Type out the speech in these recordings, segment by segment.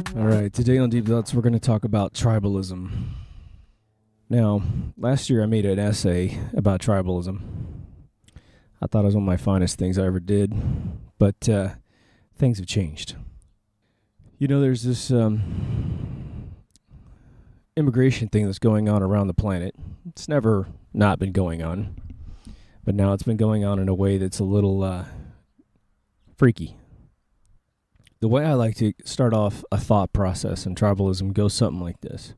All right, today on Deep Thoughts, we're going to talk about tribalism. Now, last year I made an essay about tribalism. I thought it was one of my finest things I ever did, but things have changed. You know, there's this immigration thing that's going on around the planet. It's never not been going on, but now it's been going on in a way that's a little freaky. The way I like to start off a thought process in tribalism goes something like this.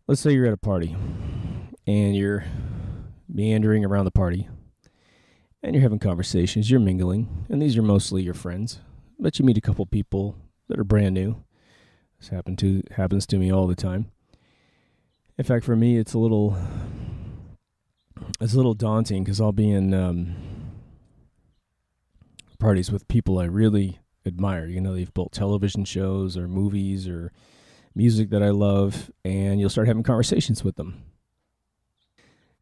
Let's say you're at a party and you're meandering around the party and you're having conversations, you're mingling, and these are mostly your friends, but you meet a couple people that are brand new. This happens to me all the time. In fact, for me, it's a little daunting because I'll be in parties with people I really admire. You know, they've built television shows or movies or music that I love, and you'll start having conversations with them.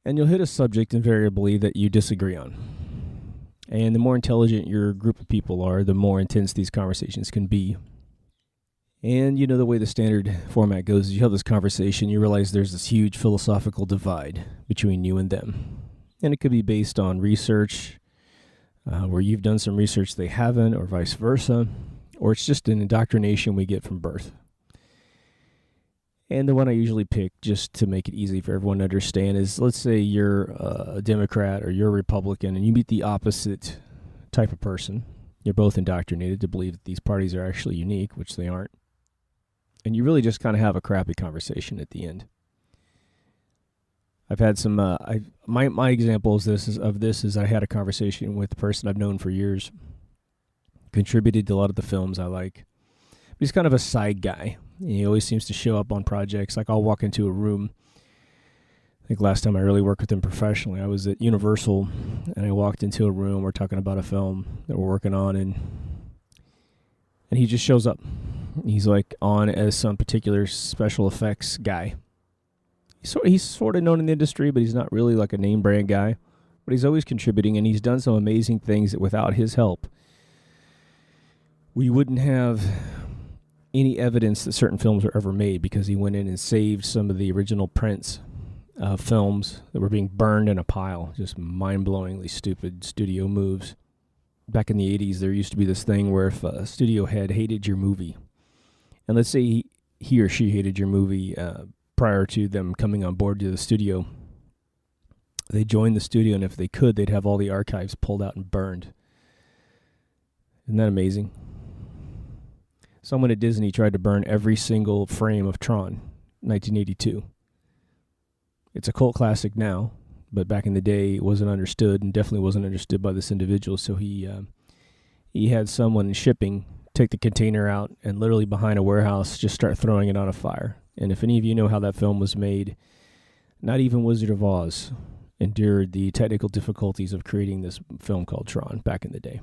And you'll hit a subject invariably that you disagree on. And the more intelligent your group of people are, the more intense these conversations can be. And you know the way the standard format goes is you have this conversation, you realize there's this huge philosophical divide between you and them. And it could be based on research, where you've done some research they haven't, or vice versa, or it's just an indoctrination we get from birth. And the one I usually pick, just to make it easy for everyone to understand, is let's say you're a Democrat or you're a Republican and you meet the opposite type of person. You're both indoctrinated to believe that these parties are actually unique, which they aren't. And you really just kind of have a crappy conversation at the end. I've had some, my example of this is I had a conversation with a person I've known for years, contributed to a lot of the films I like. But he's kind of a side guy. He always seems to show up on projects. Like I'll walk into a room. I think last time I really worked with him professionally, I was at Universal, and I walked into a room. We're talking about a film that we're working on, and he just shows up. He's like on as some particular special effects guy. He's sort of known in the industry, but he's not really like a name brand guy. But he's always contributing, and he's done some amazing things that without his help, we wouldn't have any evidence that certain films were ever made, because he went in and saved some of the original prints of films that were being burned in a pile. Just mind-blowingly stupid studio moves. Back in the 80s, there used to be this thing where if a studio head hated your movie, and let's say he or she hated your movie prior to them coming on board to the studio, they joined the studio, and if they could, they'd have all the archives pulled out and burned. Isn't that amazing? Someone at Disney tried to burn every single frame of Tron, 1982. It's a cult classic now, but back in the day it wasn't understood, and definitely wasn't understood by this individual, so he had someone in shipping take the container out and literally behind a warehouse just start throwing it on a fire. And if any of you know how that film was made, not even Wizard of Oz endured the technical difficulties of creating this film called Tron back in the day.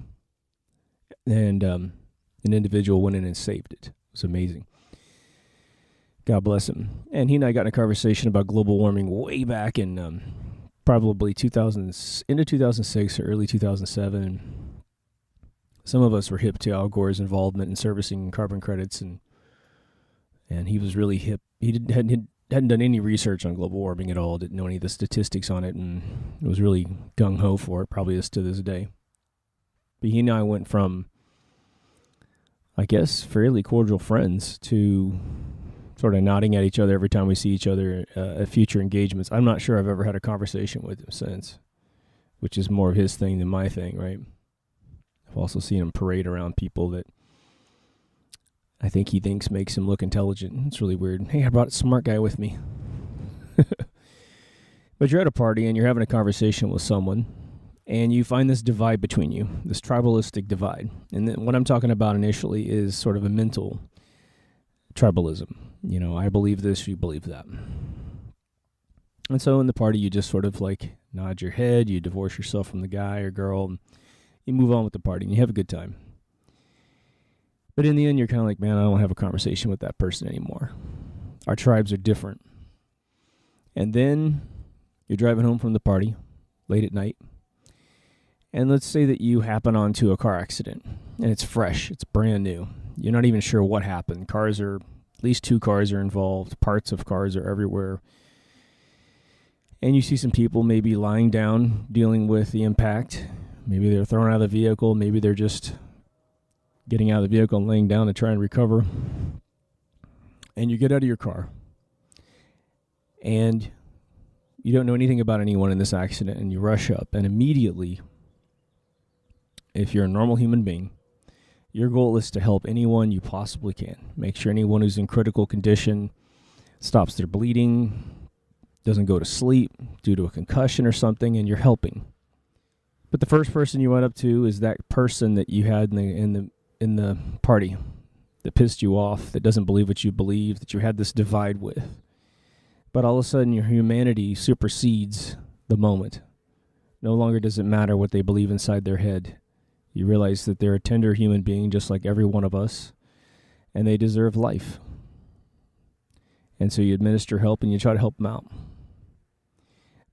And an individual went in and saved it. It was amazing. God bless him. And he and I got in a conversation about global warming way back in probably into 2006 or early 2007. Some of us were hip to Al Gore's involvement in servicing carbon credits, and he was really hip. He hadn't done any research on global warming at all, didn't know any of the statistics on it, and was really gung-ho for it, probably is to this day. But he and I went from, I guess, fairly cordial friends to sort of nodding at each other every time we see each other at future engagements. I'm not sure I've ever had a conversation with him since, which is more of his thing than my thing, right? I've also seen him parade around people that I think he thinks makes him look intelligent. It's really weird. Hey, I brought a smart guy with me. But you're at a party and you're having a conversation with someone, and you find this divide between you, this tribalistic divide. And then what I'm talking about initially is sort of a mental tribalism. You know, I believe this, you believe that. And so in the party, you just sort of like nod your head, you divorce yourself from the guy or girl, and you move on with the party, and you have a good time. But in the end, you're kind of like, man, I don't have a conversation with that person anymore. Our tribes are different. And then you're driving home from the party late at night, and let's say that you happen onto a car accident, and it's fresh. It's brand new. You're not even sure what happened. At least 2 cars are involved. Parts of cars are everywhere. And you see some people maybe lying down, dealing with the impact. Maybe they're thrown out of the vehicle. Maybe they're just getting out of the vehicle and laying down to try and recover. And you get out of your car. And you don't know anything about anyone in this accident. And you rush up. And immediately, if you're a normal human being, your goal is to help anyone you possibly can. Make sure anyone who's in critical condition stops their bleeding, doesn't go to sleep due to a concussion or something, and you're helping. But the first person you went up to is that person that you had in the party that pissed you off, that doesn't believe what you believe, that you had this divide with. But all of a sudden, your humanity supersedes the moment. No longer does it matter what they believe inside their head. You realize that they're a tender human being just like every one of us, and they deserve life. And so you administer help and you try to help them out.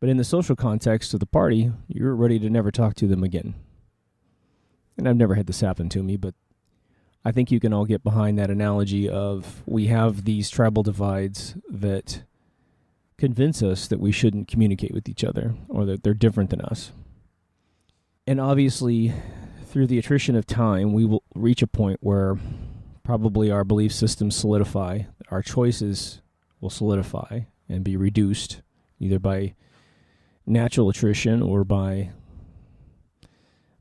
But in the social context of the party, you're ready to never talk to them again. And I've never had this happen to me, but I think you can all get behind that analogy of we have these tribal divides that convince us that we shouldn't communicate with each other or that they're different than us. And obviously, through the attrition of time, we will reach a point where probably our belief systems solidify, our choices will solidify and be reduced, either by natural attrition or by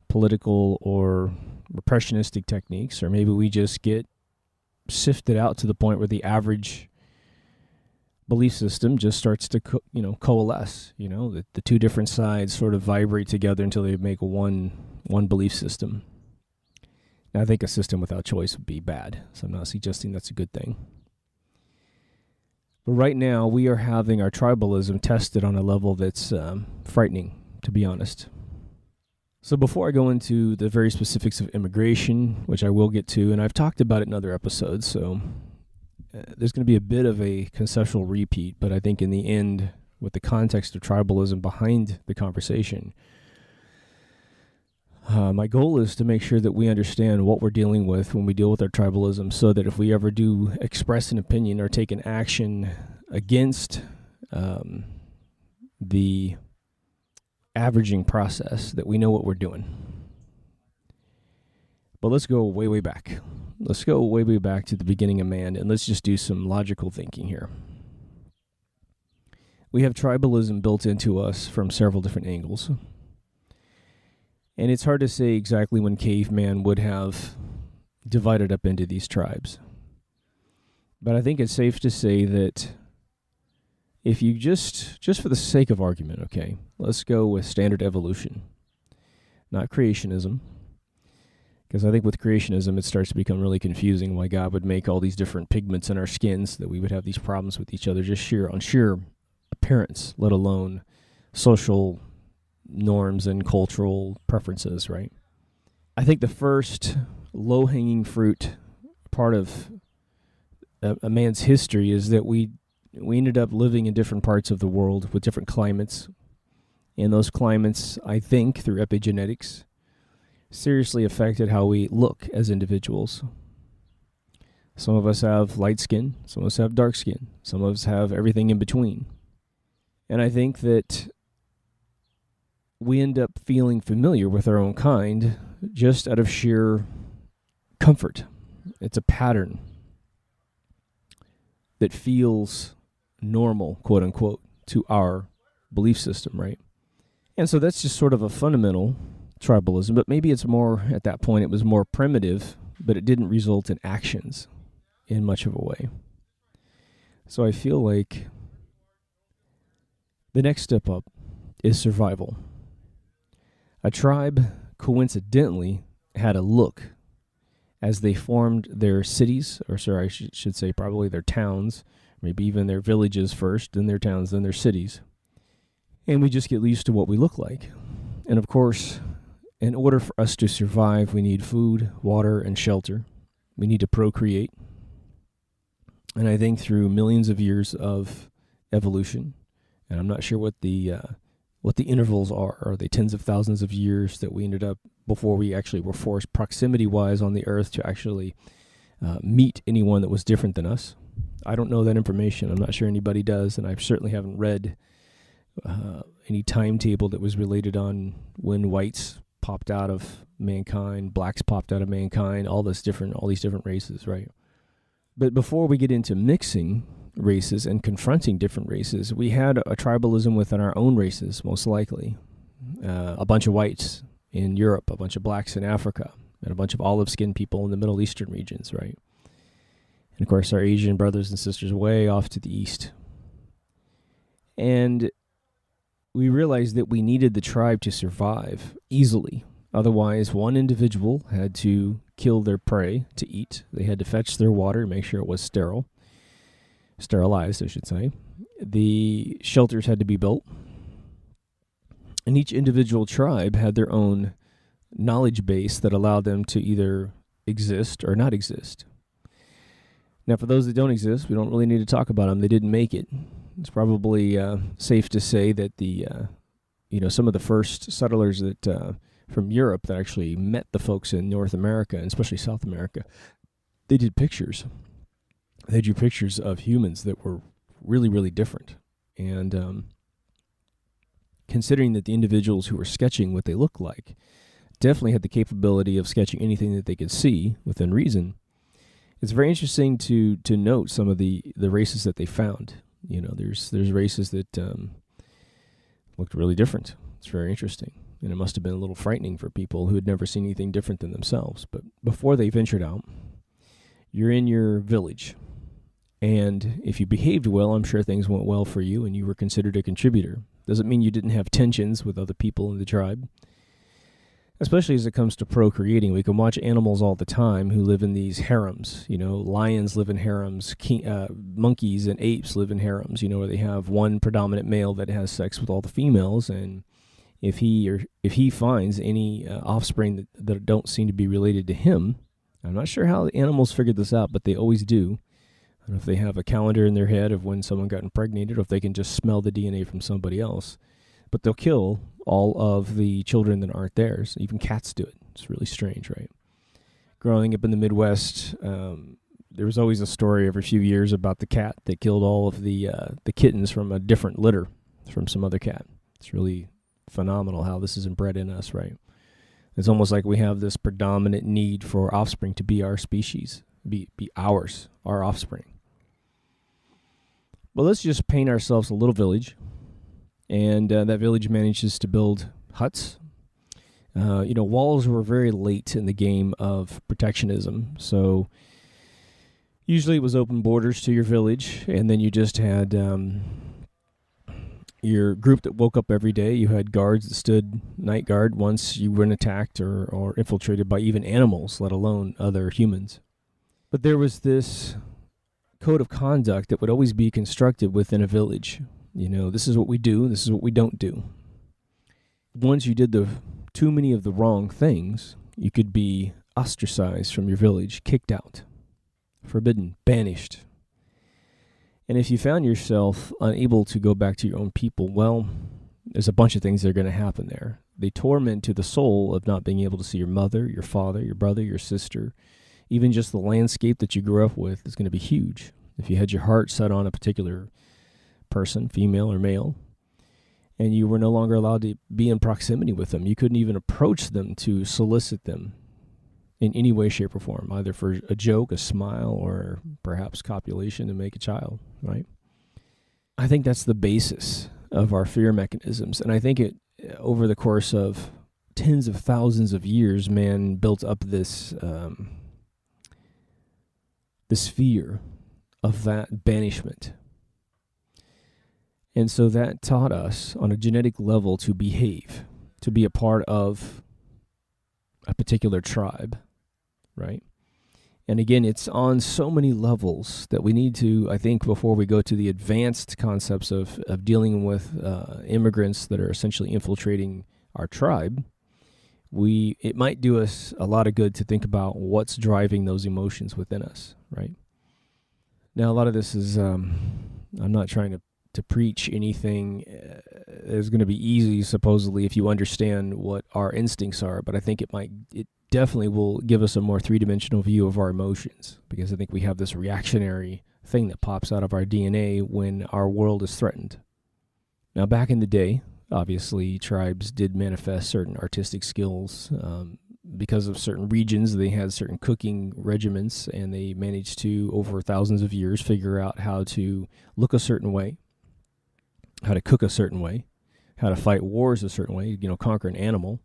political or repressionistic techniques, or maybe we just get sifted out to the point where the average belief system just starts to coalesce. The 2 different sides sort of vibrate together until they make one belief system. Now, I think a system without choice would be bad, so I'm not suggesting that's a good thing. But right now, we are having our tribalism tested on a level that's frightening, to be honest. So before I go into the very specifics of immigration, which I will get to, and I've talked about it in other episodes, so there's going to be a bit of a conceptual repeat, but I think in the end, with the context of tribalism behind the conversation, my goal is to make sure that we understand what we're dealing with when we deal with our tribalism, so that if we ever do express an opinion or take an action against the averaging process, that we know what we're doing. But let's go way, way back. Let's go way, way back to the beginning of man, and let's just do some logical thinking here. We have tribalism built into us from several different angles. And it's hard to say exactly when caveman would have divided up into these tribes. But I think it's safe to say that if you just for the sake of argument, okay, let's go with standard evolution, not creationism. Because I think with creationism, it starts to become really confusing why God would make all these different pigments in our skins, that we would have these problems with each other just on sheer appearance, let alone social norms and cultural preferences, right? I think the first low-hanging fruit part of a man's history is that we ended up living in different parts of the world with different climates. And those climates, I think, through epigenetics, seriously affected how we look as individuals. Some of us have light skin, some of us have dark skin, some of us have everything in between. And I think that we end up feeling familiar with our own kind just out of sheer comfort. It's a pattern that feels normal, quote unquote, to our belief system, right? And so that's just sort of a fundamental tribalism, but maybe it's more, at that point, it was more primitive, but it didn't result in actions in much of a way. So I feel like the next step up is survival. A tribe coincidentally had a look as they formed their cities, or sorry, I should say probably their towns, maybe even their villages first, then their towns, then their cities. And we just get used to what we look like. And of course, in order for us to survive, we need food, water, and shelter. We need to procreate. And I think through millions of years of evolution, and I'm not sure what the intervals are they tens of thousands of years that we ended up before we actually were forced proximity-wise on the earth to actually meet anyone that was different than us. I don't know that information. I'm not sure anybody does, and I certainly haven't read any timetable that was related on when whites popped out of mankind, blacks popped out of mankind, all these different races, right? But before we get into mixing races and confronting different races, we had a tribalism within our own races, most likely. A bunch of whites in Europe, a bunch of blacks in Africa, and a bunch of olive-skinned people in the Middle Eastern regions, right? And of course, our Asian brothers and sisters way off to the east. And we realized that we needed the tribe to survive easily. Otherwise, one individual had to kill their prey to eat. They had to fetch their water, make sure it was sterilized, I should say. The shelters had to be built. And each individual tribe had their own knowledge base that allowed them to either exist or not exist. Now, for those that don't exist, we don't really need to talk about them. They didn't make it. It's probably safe to say that some of the first settlers that from Europe that actually met the folks in North America, and especially South America, they did pictures. They drew pictures of humans that were really, really different. And considering that the individuals who were sketching what they looked like definitely had the capability of sketching anything that they could see within reason, it's very interesting to note some of the races that they found. You know, there's races that looked really different. It's very interesting. And it must have been a little frightening for people who had never seen anything different than themselves. But before they ventured out, you're in your village. And if you behaved well, I'm sure things went well for you and you were considered a contributor. Doesn't mean you didn't have tensions with other people in the tribe. Especially as it comes to procreating. We can watch animals all the time who live in these harems. You know, lions live in harems, monkeys and apes live in harems, where they have one predominant male that has sex with all the females, and if he finds any offspring that don't seem to be related to him, I'm not sure how the animals figured this out, but they always do. I don't know if they have a calendar in their head of when someone got impregnated, or if they can just smell the DNA from somebody else. But they'll kill all of the children that aren't theirs. Even cats do it. It's really strange, right? Growing up in the Midwest, there was always a story every few years about the cat that killed all of the kittens from a different litter from some other cat. It's really phenomenal how this is inbred in us, right? It's almost like we have this predominant need for offspring to be our species, be ours, our offspring. Well, let's just paint ourselves a little village. And that village manages to build huts. Walls were very late in the game of protectionism. So usually it was open borders to your village, and then you just had your group that woke up every day. You had guards that stood night guard once you weren't attacked or infiltrated by even animals, let alone other humans. But there was this code of conduct that would always be constructed within a village. This is what we do, this is what we don't do. Once you did too many of the wrong things, you could be ostracized from your village, kicked out, forbidden, banished. And if you found yourself unable to go back to your own people, well, there's a bunch of things that are going to happen there. They torment to the soul of not being able to see your mother, your father, your brother, your sister. Even just the landscape that you grew up with is going to be huge. If you had your heart set on a particular person, female or male, and you were no longer allowed to be in proximity with them. You couldn't even approach them to solicit them in any way, shape, or form, either for a joke, a smile, or perhaps copulation to make a child, right? I think that's the basis of our fear mechanisms, and I think over the course of tens of thousands of years, man built up this fear of that banishment. And so that taught us on a genetic level to behave, to be a part of a particular tribe, right? And again, it's on so many levels that we need to, I think, before we go to the advanced concepts of dealing with immigrants that are essentially infiltrating our tribe, it might do us a lot of good to think about what's driving those emotions within us, right? Now, a lot of this is, I'm not trying to to preach anything is going to be easy, supposedly, if you understand what our instincts are. But I think it definitely will give us a more three-dimensional view of our emotions, because I think we have this reactionary thing that pops out of our DNA when our world is threatened. Now, back in the day, obviously, tribes did manifest certain artistic skills. Because of certain regions, they had certain cooking regimens, and they managed to, over thousands of years, figure out how to look a certain way, how to cook a certain way, how to fight wars a certain way, conquer an animal,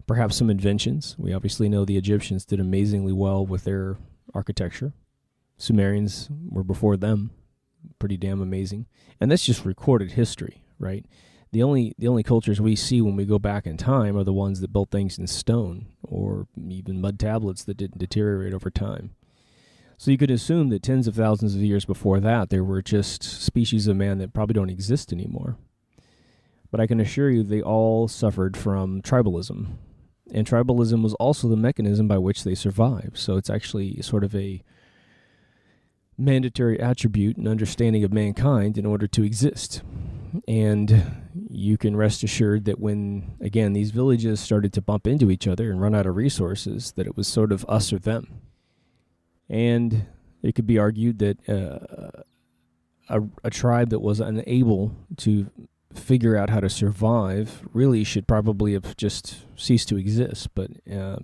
perhaps some inventions. We obviously know the Egyptians did amazingly well with their architecture. Sumerians were before them, pretty damn amazing. And that's just recorded history, right? The only cultures we see when we go back in time are the ones that built things in stone or even mud tablets that didn't deteriorate over time. So you could assume that tens of thousands of years before that, there were just species of man that probably don't exist anymore. But I can assure you they all suffered from tribalism. And tribalism was also the mechanism by which they survived. So it's actually sort of a mandatory attribute and understanding of mankind in order to exist. And you can rest assured that when, again, these villages started to bump into each other and run out of resources, that it was sort of us or them. And it could be argued that a tribe that was unable to figure out how to survive really should probably have just ceased to exist. But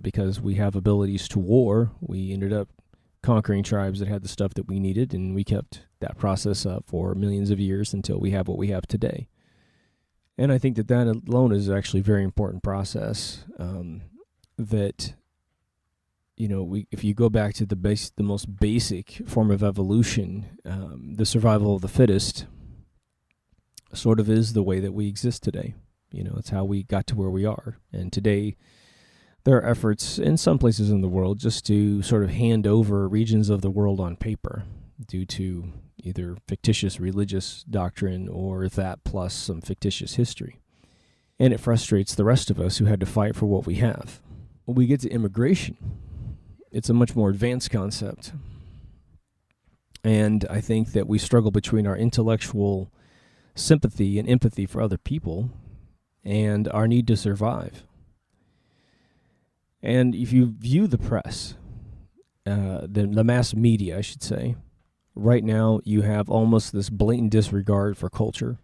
because we have abilities to war, we ended up conquering tribes that had the stuff that we needed, and we kept that process up for millions of years until we have what we have today. And I think that alone is actually a very important process. That, if you go back to the most basic form of evolution, the survival of the fittest sort of is the way that we exist today. It's how we got to where we are. And today, there are efforts in some places in the world just to sort of hand over regions of the world on paper due to either fictitious religious doctrine or that plus some fictitious history. And it frustrates the rest of us who had to fight for what we have. When we get to immigration, it's a much more advanced concept. And I think that we struggle between our intellectual sympathy and empathy for other people and our need to survive. And if you view the press, the mass media, I should say, right now you have almost this blatant disregard for culture,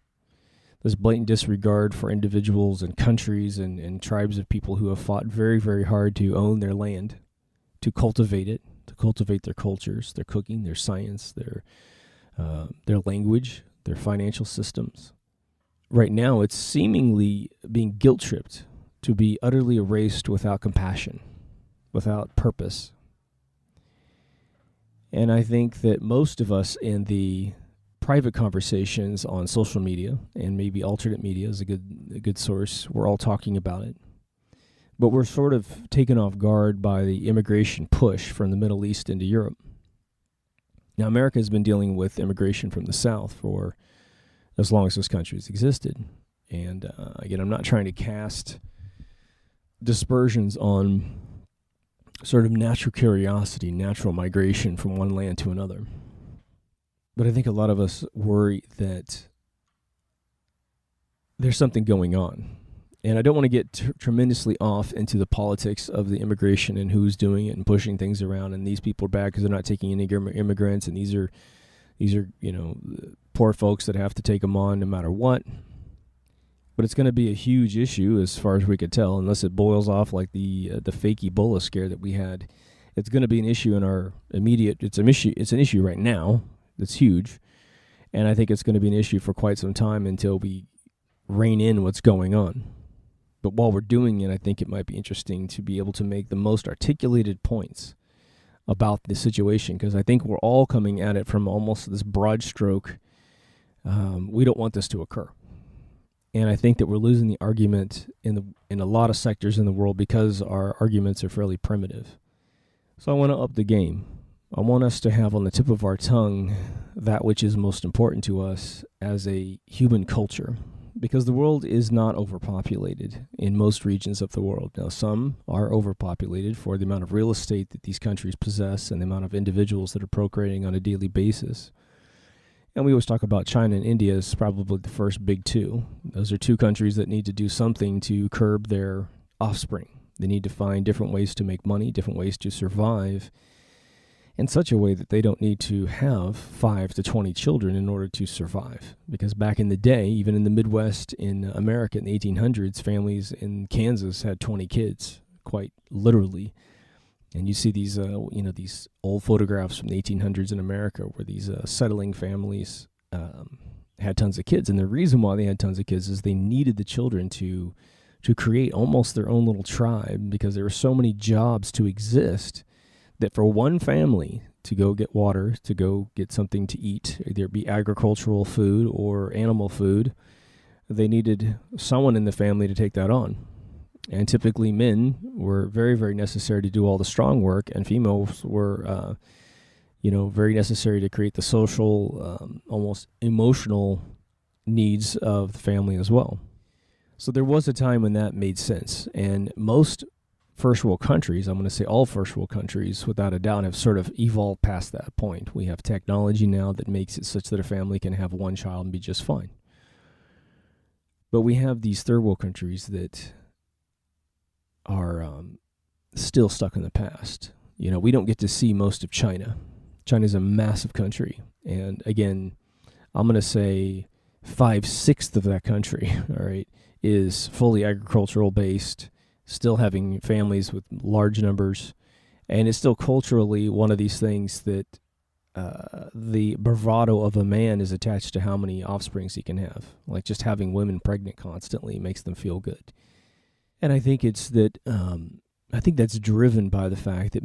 this blatant disregard for individuals and countries and tribes of people who have fought very, very hard to own their land, to cultivate it, to cultivate their cultures, their cooking, their science, their language, their financial systems. Right now, it's seemingly being guilt-tripped to be utterly erased without compassion, without purpose. And I think that most of us in the private conversations on social media, and maybe alternate media is a good source, we're all talking about it. But we're sort of taken off guard by the immigration push from the Middle East into Europe. Now, America has been dealing with immigration from the South for as long as this country has existed. And again, I'm not trying to cast dispersions on sort of natural curiosity, natural migration from one land to another. But I think a lot of us worry that there's something going on. And I don't want to get tremendously off into the politics of the immigration and who's doing it and pushing things around. And these people are bad because they're not taking any immigrants. And these are poor folks that have to take them on no matter what. But it's going to be a huge issue as far as we could tell, unless it boils off like the fake Ebola scare that we had. It's going to be an issue in our immediate. It's an issue right now that's huge, and I think it's going to be an issue for quite some time until we rein in what's going on. But while we're doing it, I think it might be interesting to be able to make the most articulated points about the situation, because I think we're all coming at it from almost this broad stroke. We don't want this to occur. And I think that we're losing the argument in a lot of sectors in the world because our arguments are fairly primitive. So I want to up the game. I want us to have on the tip of our tongue that which is most important to us as a human culture, because the world is not overpopulated in most regions of the world. Now, some are overpopulated for the amount of real estate that these countries possess and the amount of individuals that are procreating on a daily basis. And we always talk about China and India as probably the first big two. Those are two countries that need to do something to curb their offspring. They need to find different ways to make money, different ways to survive, in such a way that they don't need to have 5 to 20 children in order to survive. Because back in the day, even in the Midwest in America in the 1800s, families in Kansas had 20 kids, quite literally. And you see these, these old photographs from the 1800s in America where these settling families had tons of kids. And the reason why they had tons of kids is they needed the children to create almost their own little tribe, because there were so many jobs to exist that for one family to go get water, to go get something to eat, either it be agricultural food or animal food, they needed someone in the family to take that on. And typically men were very, very necessary to do all the strong work, and females were, very necessary to create the social, almost emotional needs of the family as well. So there was a time when that made sense, and most first world countries, I'm going to say all first world countries, without a doubt, have sort of evolved past that point. We have technology now that makes it such that a family can have one child and be just fine. But we have these third world countries that are still stuck in the past. We don't get to see most of China. China's a massive country. And again, I'm going to say 5/6 of that country, all right, is fully agricultural based, still having families with large numbers. And it's still culturally one of these things that the bravado of a man is attached to how many offsprings he can have. Like just having women pregnant constantly makes them feel good. And I think it's that, I think that's driven by the fact that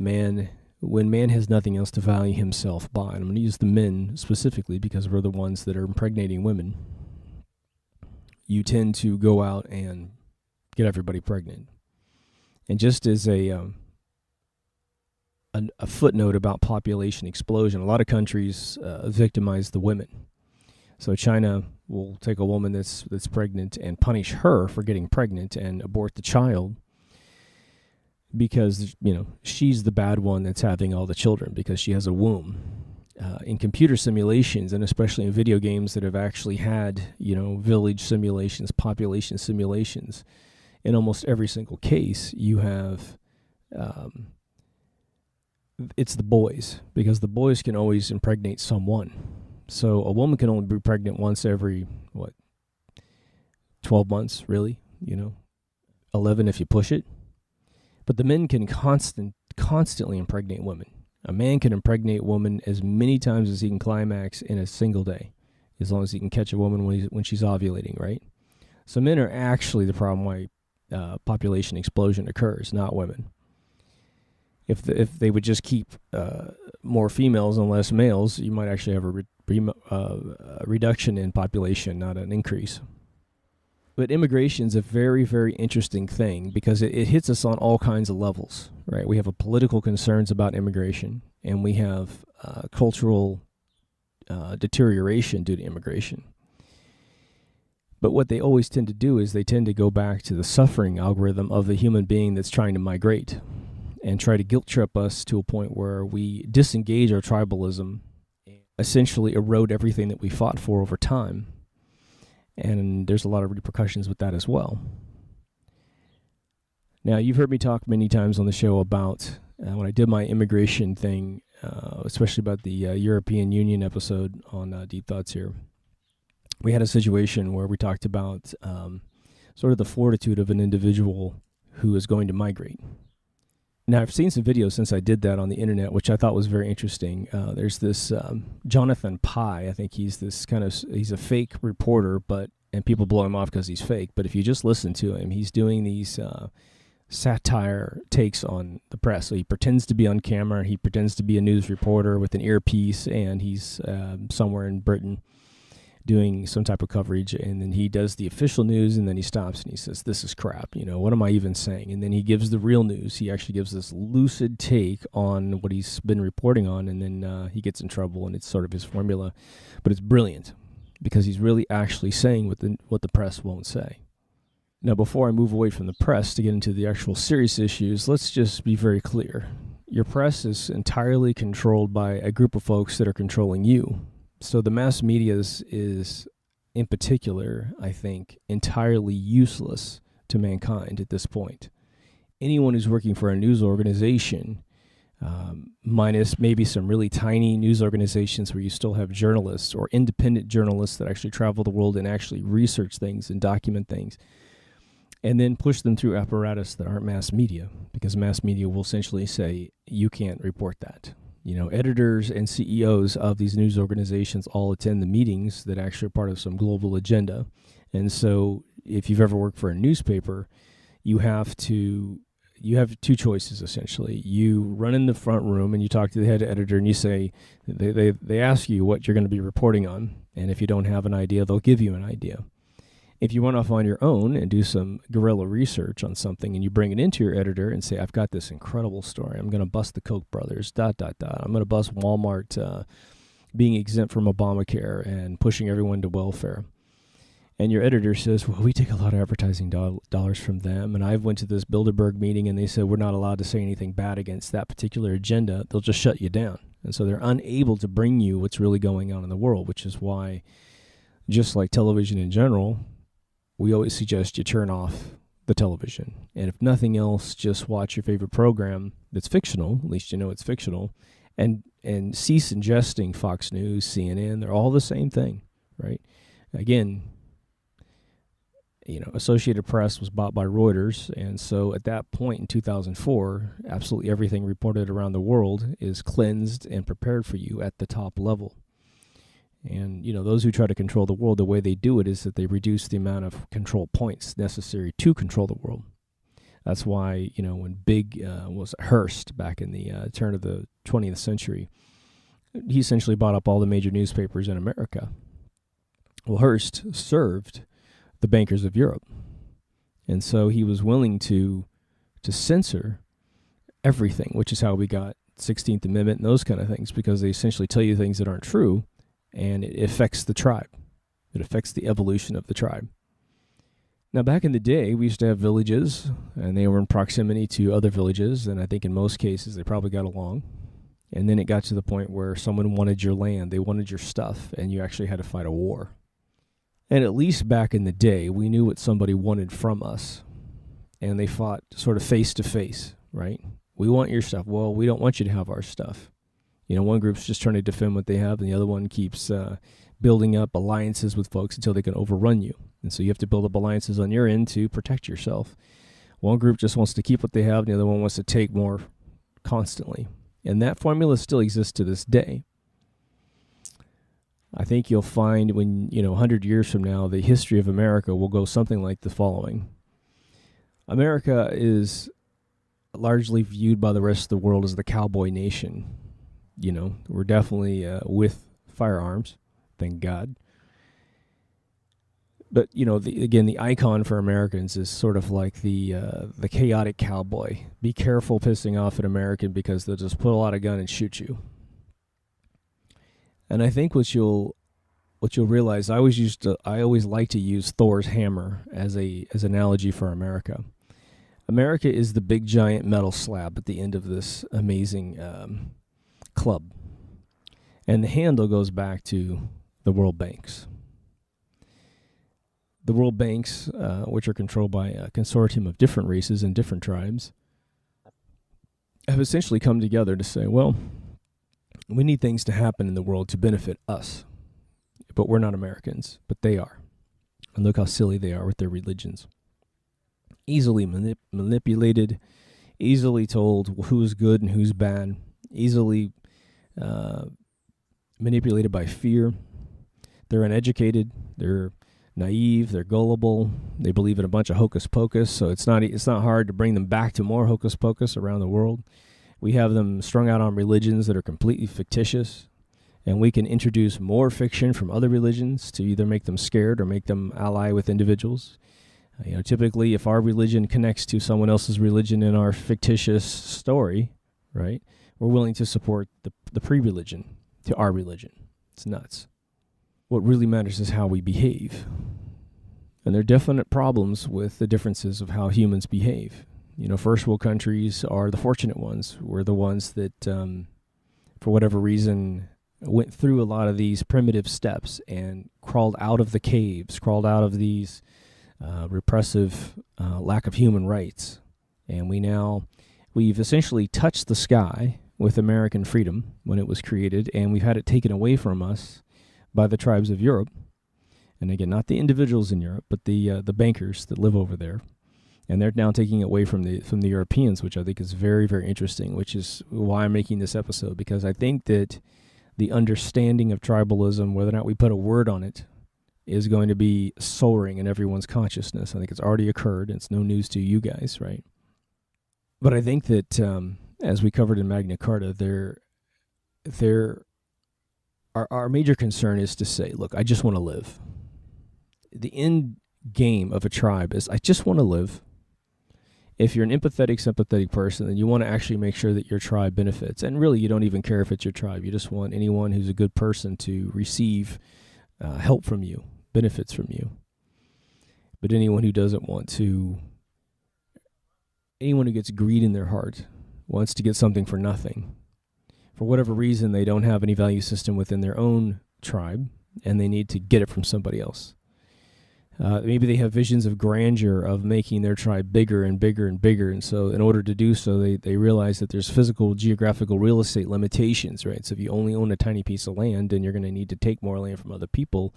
when man has nothing else to value himself by, and I'm going to use the men specifically because we're the ones that are impregnating women, you tend to go out and get everybody pregnant. And just as a footnote about population explosion, a lot of countries victimize the women. So China will take a woman that's pregnant and punish her for getting pregnant and abort the child because, she's the bad one that's having all the children because she has a womb. In computer simulations, and especially in video games that have actually had, village simulations, population simulations, in almost every single case, you have, it's the boys, because the boys can always impregnate someone. So a woman can only be pregnant once every, 12 months, really, 11 if you push it. But the men can constantly impregnate women. A man can impregnate a woman as many times as he can climax in a single day, as long as he can catch a woman when she's ovulating, right? So men are actually the problem why population explosion occurs, not women. If they would just keep more females and less males, you might actually have a reduction in population, not an increase. But immigration is a very, very interesting thing because it hits us on all kinds of levels, right? We have political concerns about immigration, and we have cultural deterioration due to immigration. But what they always tend to do is they tend to go back to the suffering algorithm of the human being that's trying to migrate and try to guilt trip us to a point where we disengage our tribalism, essentially erode everything that we fought for over time. And there's a lot of repercussions with that as well. Now, you've heard me talk many times on the show about when I did my immigration thing, especially about the European Union episode on Deep Thoughts here. We had a situation where we talked about sort of the fortitude of an individual who is going to migrate. Now, I've seen some videos since I did that on the internet, which I thought was very interesting. There's this Jonathan Pye. I think he's a fake reporter, and people blow him off because he's fake. But if you just listen to him, he's doing these satire takes on the press. So he pretends to be on camera. He pretends to be a news reporter with an earpiece, and he's somewhere in Britain doing some type of coverage, and then he does the official news, and then he stops and he says, "This is crap, what am I even saying?" And then he gives the real news. He actually gives this lucid take on what he's been reporting on, and then he gets in trouble, and it's sort of his formula. But it's brilliant because he's really actually saying what the press won't say. Now, before I move away from the press to get into the actual serious issues, let's just be very clear. Your press is entirely controlled by a group of folks that are controlling you. So the mass media is, in particular, I think, entirely useless to mankind at this point. Anyone who's working for a news organization, minus maybe some really tiny news organizations where you still have journalists or independent journalists that actually travel the world and actually research things and document things, and then push them through apparatus that aren't mass media, because mass media will essentially say, you can't report that. Editors and CEOs of these news organizations all attend the meetings that actually are part of some global agenda. And so if you've ever worked for a newspaper, you have two choices, essentially. You run in the front room and you talk to the head editor and you say, they ask you what you're going to be reporting on. And if you don't have an idea, they'll give you an idea. If you run off on your own and do some guerrilla research on something and you bring it into your editor and say, I've got this incredible story. I'm going to bust the Koch brothers, ... I'm going to bust Walmart being exempt from Obamacare and pushing everyone to welfare. And your editor says, well, we take a lot of advertising dollars from them. And I went to this Bilderberg meeting and they said, we're not allowed to say anything bad against that particular agenda. They'll just shut you down. And so they're unable to bring you what's really going on in the world, which is why, just like television in general, we always suggest you turn off the television. And if nothing else, just watch your favorite program that's fictional, at least you know it's fictional, and cease ingesting Fox News, CNN. They're all the same thing, right? Again, Associated Press was bought by Reuters, and so at that point in 2004, absolutely everything reported around the world is cleansed and prepared for you at the top level. And, those who try to control the world, the way they do it is that they reduce the amount of control points necessary to control the world. That's why, when Big was Hearst back in the turn of the 20th century, he essentially bought up all the major newspapers in America. Well, Hearst served the bankers of Europe. And so he was willing to censor everything, which is how we got 16th Amendment and those kind of things, because they essentially tell you things that aren't true. And it affects the tribe. It affects the evolution of the tribe. Now, back in the day, we used to have villages, and they were in proximity to other villages, and I think in most cases they probably got along. And then it got to the point where someone wanted your land, they wanted your stuff, and you actually had to fight a war. And at least back in the day, we knew what somebody wanted from us, and they fought sort of face to face, right? We want your stuff. Well, we don't want you to have our stuff. One group's just trying to defend what they have, and the other one keeps building up alliances with folks until they can overrun you. And so you have to build up alliances on your end to protect yourself. One group just wants to keep what they have, and the other one wants to take more constantly. And that formula still exists to this day. I think you'll find when, 100 years from now, the history of America will go something like the following. America is largely viewed by the rest of the world as the cowboy nation. We're definitely with firearms, thank God. But, the icon for Americans is sort of like the chaotic cowboy. Be careful pissing off an American because they'll just pull out a gun and shoot you. And I think what you'll realize, I always like to use Thor's hammer as an analogy for America. America is the big giant metal slab at the end of this amazing club. And the handle goes back to the world banks. The world banks, which are controlled by a consortium of different races and different tribes, have essentially come together to say, well, we need things to happen in the world to benefit us. But we're not Americans, but they are. And look how silly they are with their religions. Easily manipulated, easily told who's good and who's bad, easily manipulated by fear. They're uneducated, they're naive, they're gullible, they believe in a bunch of hocus pocus, so it's not hard to bring them back to more hocus pocus around the world. We have them strung out on religions that are completely fictitious, and we can introduce more fiction from other religions to either make them scared or make them ally with individuals. Typically, if our religion connects to someone else's religion in our fictitious story, right, we're willing to support the pre-religion to our religion. It's nuts. What really matters is how we behave. And there are definite problems with the differences of how humans behave. First world countries are the fortunate ones. We're the ones that, for whatever reason, went through a lot of these primitive steps and crawled out of the caves, crawled out of these repressive lack of human rights. And we've essentially touched the sky with American freedom when it was created, and we've had it taken away from us by the tribes of Europe. And again, not the individuals in Europe, but the bankers that live over there. And they're now taking it away from the Europeans, which I think is very, very interesting, which is why I'm making this episode, because I think that the understanding of tribalism, whether or not we put a word on it, is going to be soaring in everyone's consciousness. I think it's already occurred. It's no news to you guys, right? But I think that, as we covered in Magna Carta, our major concern is to say, look, I just want to live. The end game of a tribe is I just want to live. If you're an empathetic, sympathetic person, then you want to actually make sure that your tribe benefits. And really, you don't even care if it's your tribe. You just want anyone who's a good person to receive help from you, benefits from you. But anyone who doesn't want to, anyone who gets greed in their heart, wants to get something for nothing. For whatever reason, they don't have any value system within their own tribe, and they need to get it from somebody else. Maybe they have visions of grandeur of making their tribe bigger and bigger and bigger. And so in order to do so, they realize that there's physical, geographical real estate limitations, right? So if you only own a tiny piece of land, then you're going to need to take more land from other people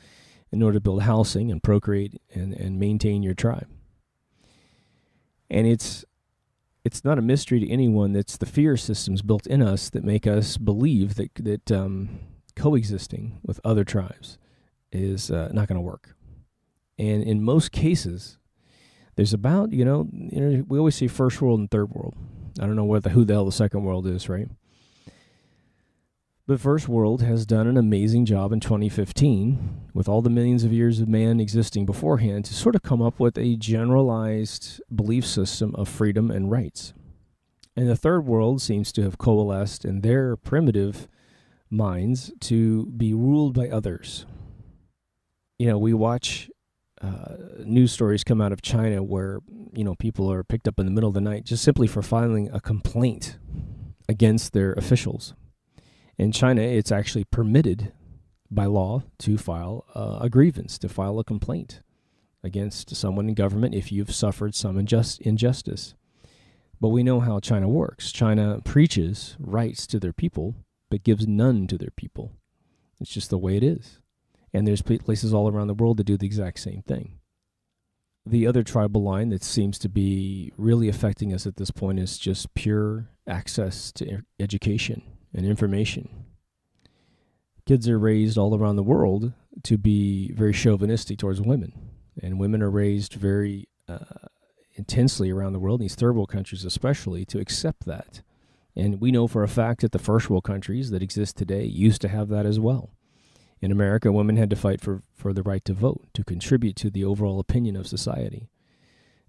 in order to build housing and procreate and maintain your tribe. And it's not a mystery to anyone that's the fear systems built in us that make us believe that coexisting with other tribes is not going to work. And in most cases, there's about, we always say first world and third world. I don't know who the hell the second world is, right? But first world has done an amazing job in 2015 with all the millions of years of man existing beforehand to sort of come up with a generalized belief system of freedom and rights. And the third world seems to have coalesced in their primitive minds to be ruled by others. We watch news stories come out of China where, people are picked up in the middle of the night just simply for filing a complaint against their officials. In China, it's actually permitted by law to file a grievance, to file a complaint against someone in government if you've suffered some injustice. But we know how China works. China preaches rights to their people, but gives none to their people. It's just the way it is. And there's places all around the world that do the exact same thing. The other tribal line that seems to be really affecting us at this point is just pure access to education and information. Kids are raised all around the world to be very chauvinistic towards women. And women are raised very intensely around the world, in these third world countries especially, to accept that. And we know for a fact that the first world countries that exist today used to have that as well. In America, women had to fight for the right to vote, to contribute to the overall opinion of society.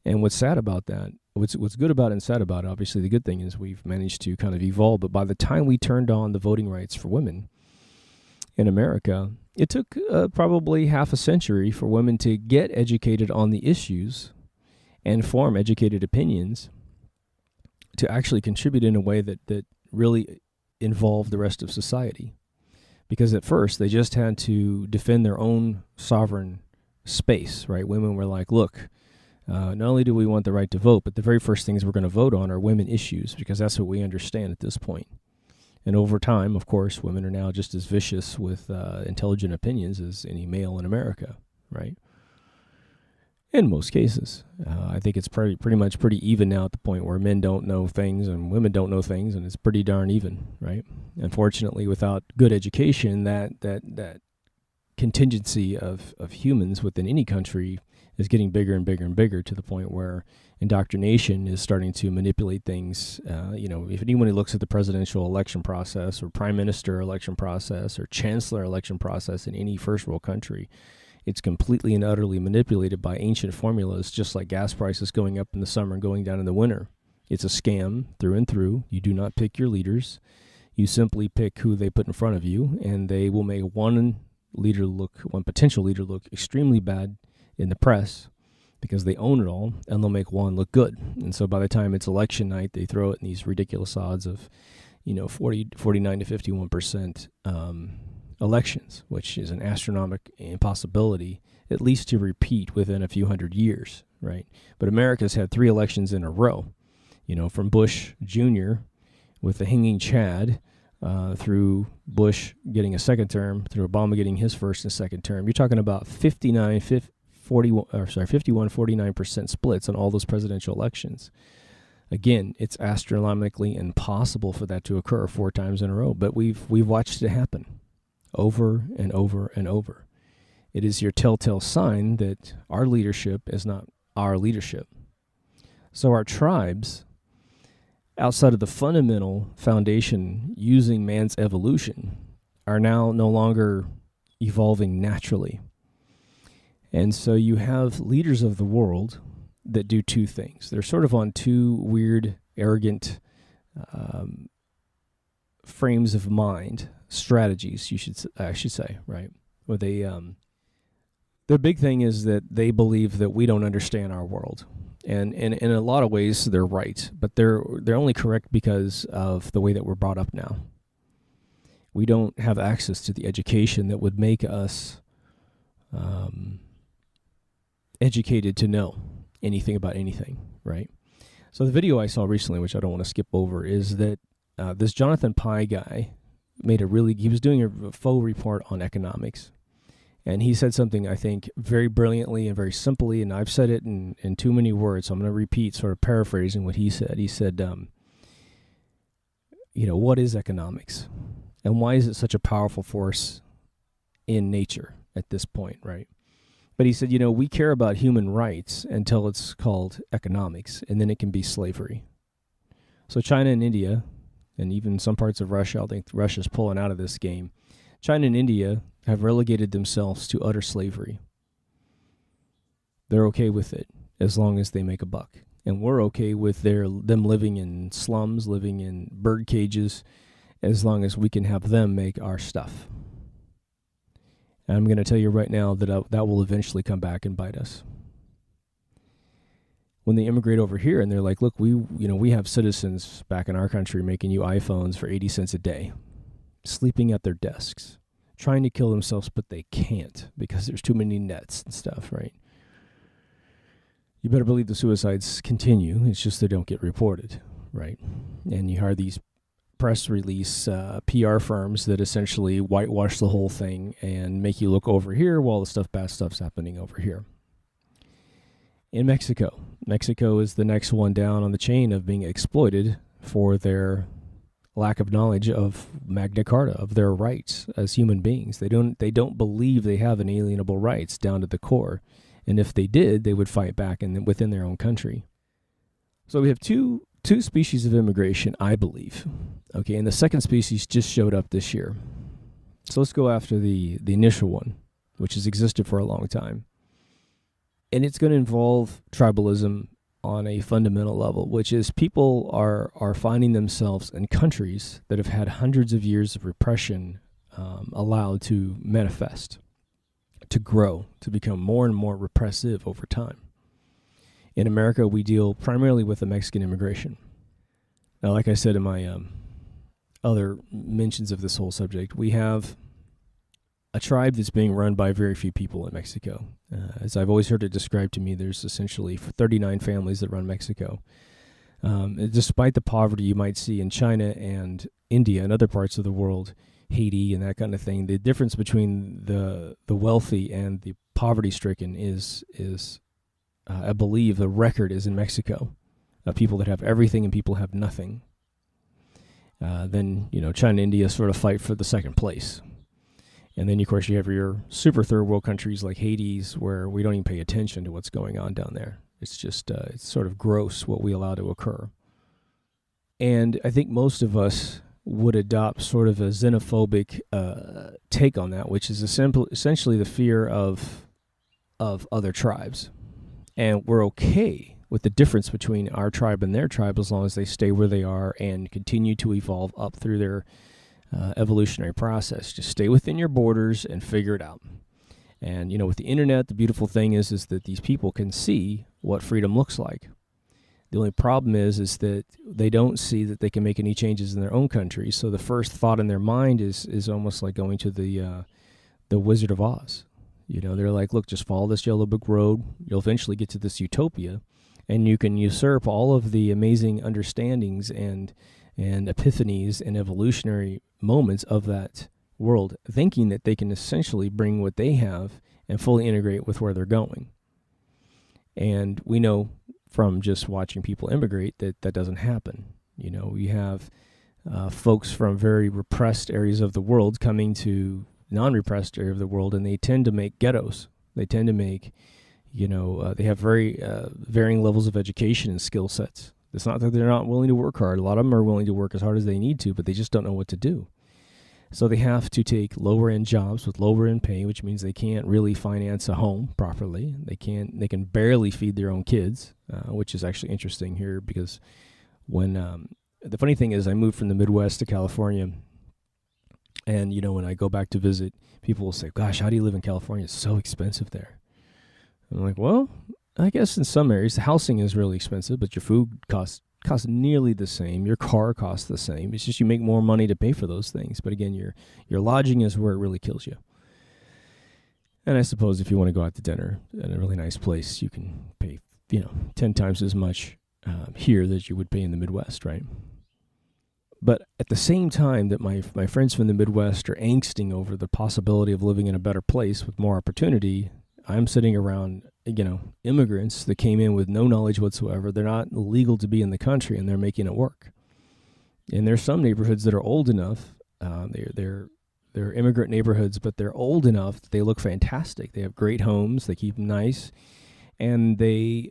And what's sad about that, what's good about it and sad about it, obviously the good thing is we've managed to kind of evolve, but by the time we turned on the voting rights for women in America, it took probably half a century for women to get educated on the issues and form educated opinions to actually contribute in a way that really involved the rest of society. Because at first, they just had to defend their own sovereign space, right? Women were like, look, not only do we want the right to vote, but the very first things we're going to vote on are women issues, because that's what we understand at this point. And over time, of course, women are now just as vicious with intelligent opinions as any male in America, right? In most cases. I think it's pretty much even now at the point where men don't know things and women don't know things, and it's pretty darn even, right? Unfortunately, without good education, that contingency of humans within any country is getting bigger and bigger and bigger, to the point where indoctrination is starting to manipulate things. If anyone who looks at the presidential election process or prime minister election process or chancellor election process in any first world country, it's completely and utterly manipulated by ancient formulas, just like gas prices going up in the summer and going down in the winter. It's a scam through and through. You do not pick your leaders. You simply pick who they put in front of you, and they will make one potential leader look extremely bad in the press because they own it all, and they'll make one look good. And so by the time it's election night, they throw it in these ridiculous odds of, 49 to 51% elections, which is an astronomical impossibility, at least to repeat within a few hundred years, right? But America's had 3 elections in a row, from Bush Jr. with the hanging Chad, through Bush getting a second term, through Obama getting his first and second term. You're talking about 51-49% splits on all those presidential elections. Again, it's astronomically impossible for that to occur 4 times in a row, but we've watched it happen over and over and over. It is your telltale sign that our leadership is not our leadership. So our tribes, outside of the fundamental foundation using man's evolution, are now no longer evolving naturally. And so you have leaders of the world that do 2 things. They're sort of on 2 weird, arrogant frames of mind, strategies, I should say, right? Where they, their big thing is that they believe that we don't understand our world. And in a lot of ways, they're right, but they're only correct because of the way that we're brought up now. We don't have access to the education that would make us educated to know anything about anything, right? So the video I saw recently, which I don't want to skip over, is that this Jonathan Pye guy he was doing a faux report on economics. And he said something, I think, very brilliantly and very simply, and I've said it in too many words, so I'm going to repeat, sort of paraphrasing what he said. He said, what is economics? And why is it such a powerful force in nature at this point, right? But he said, we care about human rights until it's called economics, and then it can be slavery. So China and India, and even some parts of Russia, I think Russia's pulling out of this game, China and India have relegated themselves to utter slavery. They're okay with it as long as they make a buck. And we're okay with them living in slums, living in bird cages, as long as we can have them make our stuff. And I'm going to tell you right now that that will eventually come back and bite us. When they immigrate over here and they're like, look, we have citizens back in our country making you iPhones for 80 cents a day, sleeping at their desks, trying to kill themselves, but they can't because there's too many nets and stuff, right? You better believe the suicides continue. It's just they don't get reported, right? And you hire these press release PR firms that essentially whitewash the whole thing and make you look over here while the bad stuff's happening over here. In Mexico is the next one down on the chain of being exploited for their lack of knowledge of Magna Carta, of their rights as human beings. They don't believe they have inalienable rights down to the core. And if they did, they would fight back within their own country. So we have two species of immigration, I believe. Okay, and the second species just showed up this year. So let's go after the initial one, which has existed for a long time. And it's going to involve tribalism on a fundamental level, which is people are finding themselves in countries that have had hundreds of years of repression allowed to manifest, to grow, to become more and more repressive over time. In America, we deal primarily with the Mexican immigration. Now, like I said in my other mentions of this whole subject, we have a tribe that's being run by very few people in Mexico. As I've always heard it described to me, there's essentially 39 families that run Mexico. Despite the poverty you might see in China and India and other parts of the world, Haiti and that kind of thing, the difference between the wealthy and the poverty-stricken is I believe the record is in Mexico. People that have everything and people have nothing. Then, China and India sort of fight for the second place. And then, of course, you have your super third world countries like Hades, where we don't even pay attention to what's going on down there. It's just, it's sort of gross what we allow to occur. And I think most of us would adopt sort of a xenophobic take on that, which is essentially the fear of other tribes. And we're okay with the difference between our tribe and their tribe as long as they stay where they are and continue to evolve up through their evolutionary process. Just stay within your borders and figure it out. And, with the internet, the beautiful thing is that these people can see what freedom looks like. The only problem is that they don't see that they can make any changes in their own country. So the first thought in their mind is almost like going to the Wizard of Oz. They're like, look, just follow this yellow brick road. You'll eventually get to this utopia, and you can usurp all of the amazing understandings and epiphanies and evolutionary moments of that world, thinking that they can essentially bring what they have and fully integrate with where they're going. And we know from just watching people immigrate that doesn't happen. We have folks from very repressed areas of the world coming to non-repressed area of the world, and they tend to make ghettos. They tend to make, they have very varying levels of education and skill sets. It's not that they're not willing to work hard. A lot of them are willing to work as hard as they need to, but they just don't know what to do. So they have to take lower-end jobs with lower-end pay, which means they can't really finance a home properly. They can barely feed their own kids, which is actually interesting here because when the funny thing is I moved from the Midwest to California. And, when I go back to visit, people will say, gosh, how do you live in California? It's so expensive there. I'm like, well, I guess in some areas, the housing is really expensive, but your food costs nearly the same. Your car costs the same. It's just you make more money to pay for those things. But again, your lodging is where it really kills you. And I suppose if you want to go out to dinner at a really nice place, you can pay, 10 times as much here that you would pay in the Midwest, right? But at the same time that my friends from the Midwest are angsting over the possibility of living in a better place with more opportunity, I'm sitting around, immigrants that came in with no knowledge whatsoever. They're not legal to be in the country, and they're making it work. And there's some neighborhoods that are old enough. They're immigrant neighborhoods, but they're old enough that they look fantastic. They have great homes. They keep them nice, and I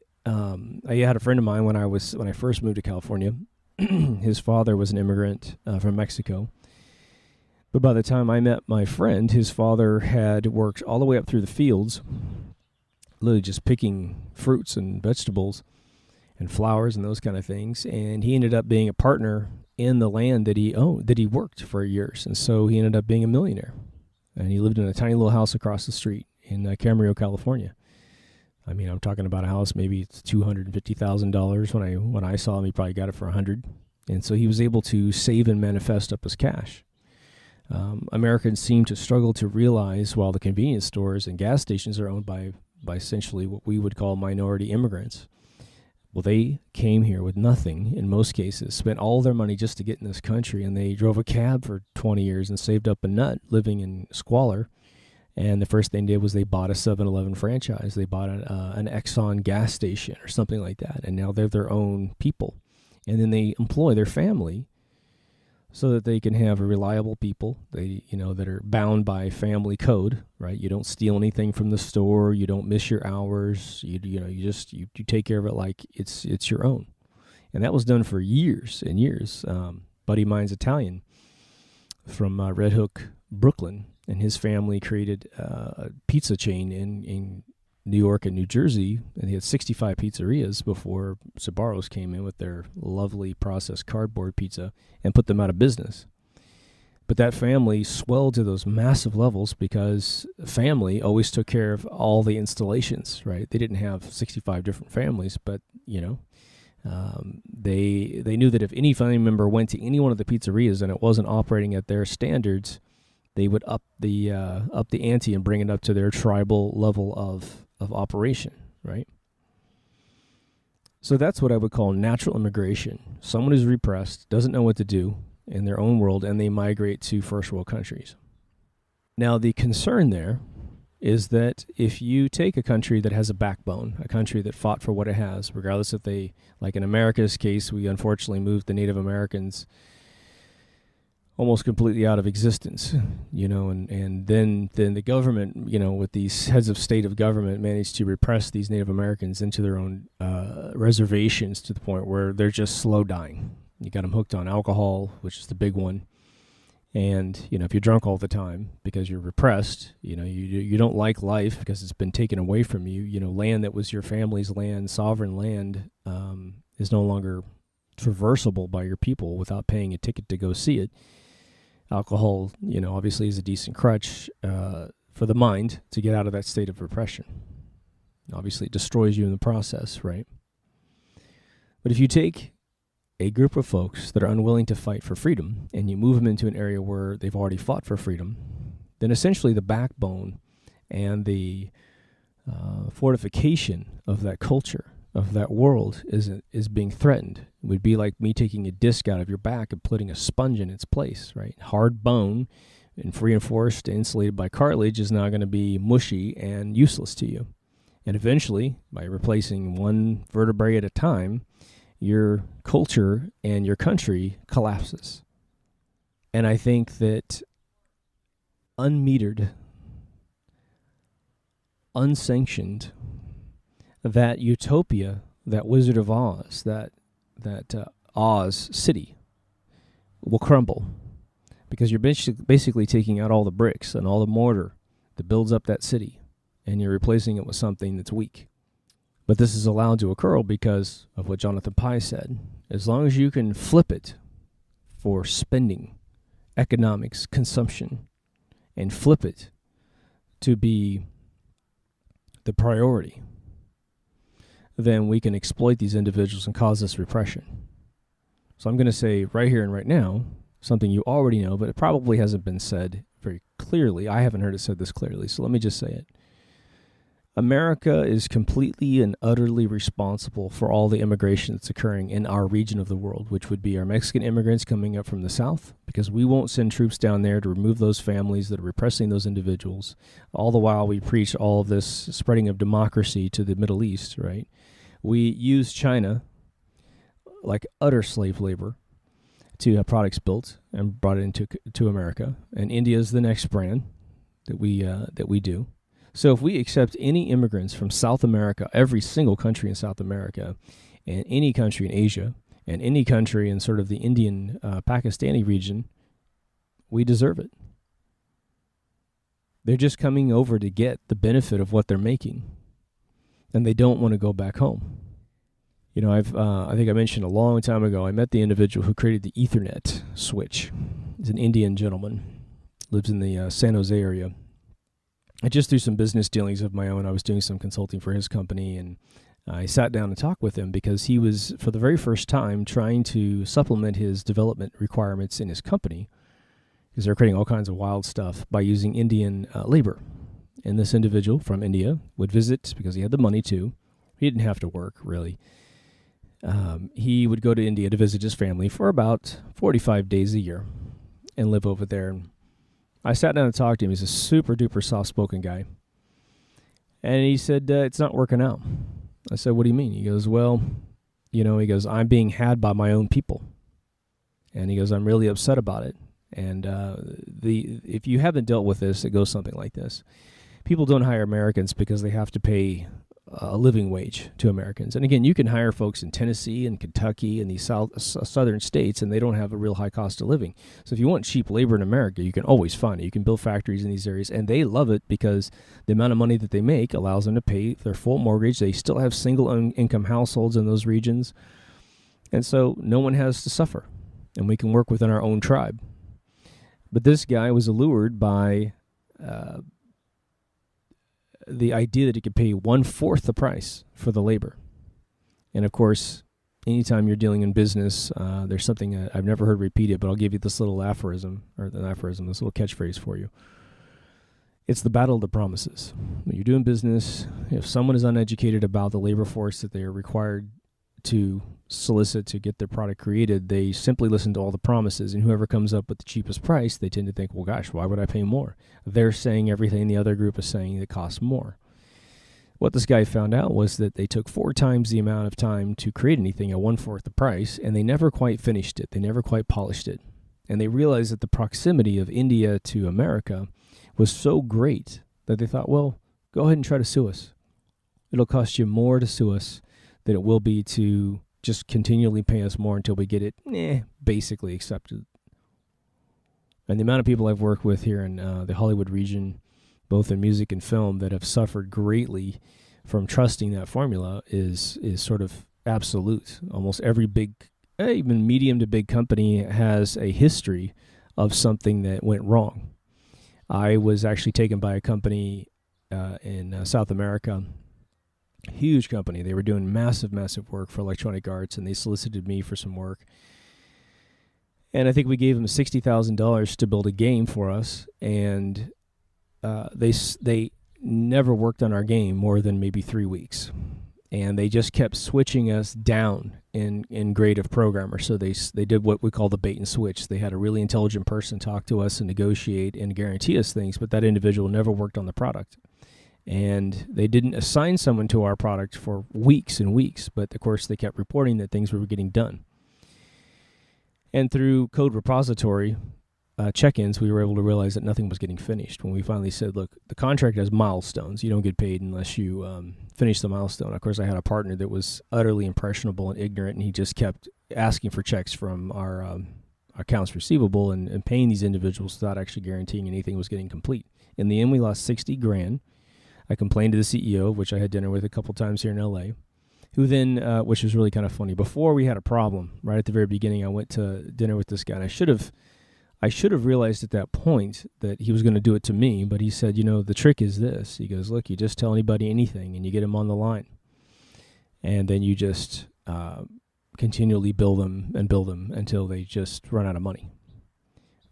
had a friend of mine when I first moved to California. His father was an immigrant from Mexico. But by the time I met my friend, his father had worked all the way up through the fields, literally just picking fruits and vegetables and flowers and those kind of things. And he ended up being a partner in the land that he owned, that he worked for years. And so he ended up being a millionaire. And he lived in a tiny little house across the street in Camarillo, California. I mean, I'm talking about a house, maybe it's $250,000. When I saw him, he probably got it for $100,000. And so he was able to save and manifest up his cash. Americans seem to struggle to realize while the convenience stores and gas stations are owned by essentially what we would call minority immigrants. Well, they came here with nothing in most cases, spent all their money just to get in this country, and they drove a cab for 20 years and saved up a nut living in squalor. And the first thing they did was they bought a 7-Eleven franchise. They bought an Exxon gas station or something like that. And now they're their own people. And then they employ their family so that they can have a reliable people, that are bound by family code, right? You don't steal anything from the store. You don't miss your hours. You take care of it like it's your own. And that was done for years and years. Buddy of mine's Italian from Red Hook, Brooklyn. And his family created a pizza chain in New York and New Jersey, and he had 65 pizzerias before Sbarro's came in with their lovely processed cardboard pizza and put them out of business. But that family swelled to those massive levels because family always took care of all the installations, right? They didn't have 65 different families, but, they knew that if any family member went to any one of the pizzerias and it wasn't operating at their standards, they would up the ante and bring it up to their tribal level of operation, right? So that's what I would call natural immigration. Someone who's repressed, doesn't know what to do in their own world, and they migrate to first world countries. Now, the concern there is that if you take a country that has a backbone, a country that fought for what it has, regardless if they, like in America's case, we unfortunately moved the Native Americans almost completely out of existence, and then the government, with these heads of state of government managed to repress these Native Americans into their own reservations to the point where they're just slow dying. You got them hooked on alcohol, which is the big one. And, if you're drunk all the time because you're repressed, you don't like life because it's been taken away from you. Land that was your family's land, sovereign land, is no longer traversable by your people without paying a ticket to go see it. Alcohol, obviously is a decent crutch for the mind to get out of that state of repression. Obviously, it destroys you in the process, right? But if you take a group of folks that are unwilling to fight for freedom and you move them into an area where they've already fought for freedom, then essentially the backbone and the fortification of that culture, of that world, is being threatened. It would be like me taking a disc out of your back and putting a sponge in its place, right? Hard bone and reinforced, insulated by cartilage, is now going to be mushy and useless to you. And eventually, by replacing one vertebrae at a time, your culture and your country collapses. And I think that unmetered, unsanctioned, that utopia, that Wizard of Oz, that Oz city will crumble, because you're basically taking out all the bricks and all the mortar that builds up that city, and you're replacing it with something that's weak. But this is allowed to occur because of what Jonathan Pye said. As long as you can flip it for spending, economics, consumption, and flip it to be the priority, then we can exploit these individuals and cause this repression. So I'm going to say right here and right now, something you already know, but it probably hasn't been said very clearly. I haven't heard it said this clearly, so let me just say it. America is completely and utterly responsible for all the immigration that's occurring in our region of the world, which would be our Mexican immigrants coming up from the south, because we won't send troops down there to remove those families that are repressing those individuals. All the while we preach all of this spreading of democracy to the Middle East, right? We use China like utter slave labor to have products built and brought into America, and India is the next brand that we do. So if we accept any immigrants from South America, every single country in South America, and any country in Asia, and any country in sort of the Indian, Pakistani region, we deserve it. They're just coming over to get the benefit of what they're making, and they don't want to go back home. You know, I think I mentioned a long time ago, I met the individual who created the Ethernet switch. He's an Indian gentleman, lives in the San Jose area. I just through some business dealings of my own, I was doing some consulting for his company, and I sat down and talked with him because he was, for the very first time, trying to supplement his development requirements in his company, because they're creating all kinds of wild stuff by using Indian labor. And this individual from India would visit because he had the money to. He didn't have to work, really. He would go to India to visit his family for about 45 days a year and live over there. I sat down and talked to him. He's a super duper soft-spoken guy. And he said, it's not working out. I said, what do you mean? He goes, well, I'm being had by my own people. And he goes, I'm really upset about it. And if you haven't dealt with this, it goes something like this. People don't hire Americans because they have to pay a living wage to Americans. And again, you can hire folks in Tennessee and Kentucky and these southern states, and they don't have a real high cost of living. So if you want cheap labor in America, you can always find it. You can build factories in these areas, and they love it because the amount of money that they make allows them to pay their full mortgage. They still have single income households in those regions. And so no one has to suffer, and we can work within our own tribe. But this guy was allured by the idea that he could pay 1/4 the price for the labor. And of course, anytime you're dealing in business, there's something I've never heard repeated, but I'll give you this little this little catchphrase for you. It's the battle of the promises. When you're doing business, if someone is uneducated about the labor force that they are required to solicit to get their product created, they simply listen to all the promises, and whoever comes up with the cheapest price, they tend to think, well, gosh, why would I pay more? They're saying everything the other group is saying that costs more. What this guy found out was that they took 4 times the amount of time to create anything at 1/4 the price, and they never quite finished it. They never quite polished it. And they realized that the proximity of India to America was so great that they thought, well, go ahead and try to sue us. It'll cost you more to sue us than it will be to just continually pay us more until we get it basically accepted. And the amount of people I've worked with here in the Hollywood region, both in music and film, that have suffered greatly from trusting that formula is sort of absolute. Almost every big, even medium to big company has a history of something that went wrong. I was actually taken by a company in South America Huge company. They were doing massive work for Electronic Arts, and they solicited me for some work. And I think we gave them $60,000 to build a game for us, and they never worked on our game more than maybe 3 weeks. And they just kept switching us down in grade of programmer. So they did what we call the bait and switch. They had a really intelligent person talk to us and negotiate and guarantee us things, but that individual never worked on the product. And they didn't assign someone to our product for weeks and weeks, but of course they kept reporting that things were getting done. And through code repository check-ins, we were able to realize that nothing was getting finished. When we finally said, look, the contract has milestones. You don't get paid unless you finish the milestone. Of course, I had a partner that was utterly impressionable and ignorant, and he just kept asking for checks from our accounts receivable and paying these individuals without actually guaranteeing anything was getting complete. In the end, we lost $60,000. I complained to the CEO, which I had dinner with a couple times here in LA, who then, which was really kind of funny. Before we had a problem, right at the very beginning, I went to dinner with this guy, and I should have realized at that point that he was going to do it to me, but he said, the trick is this. He goes, look, you just tell anybody anything, and you get them on the line. And then you just continually build them until they just run out of money.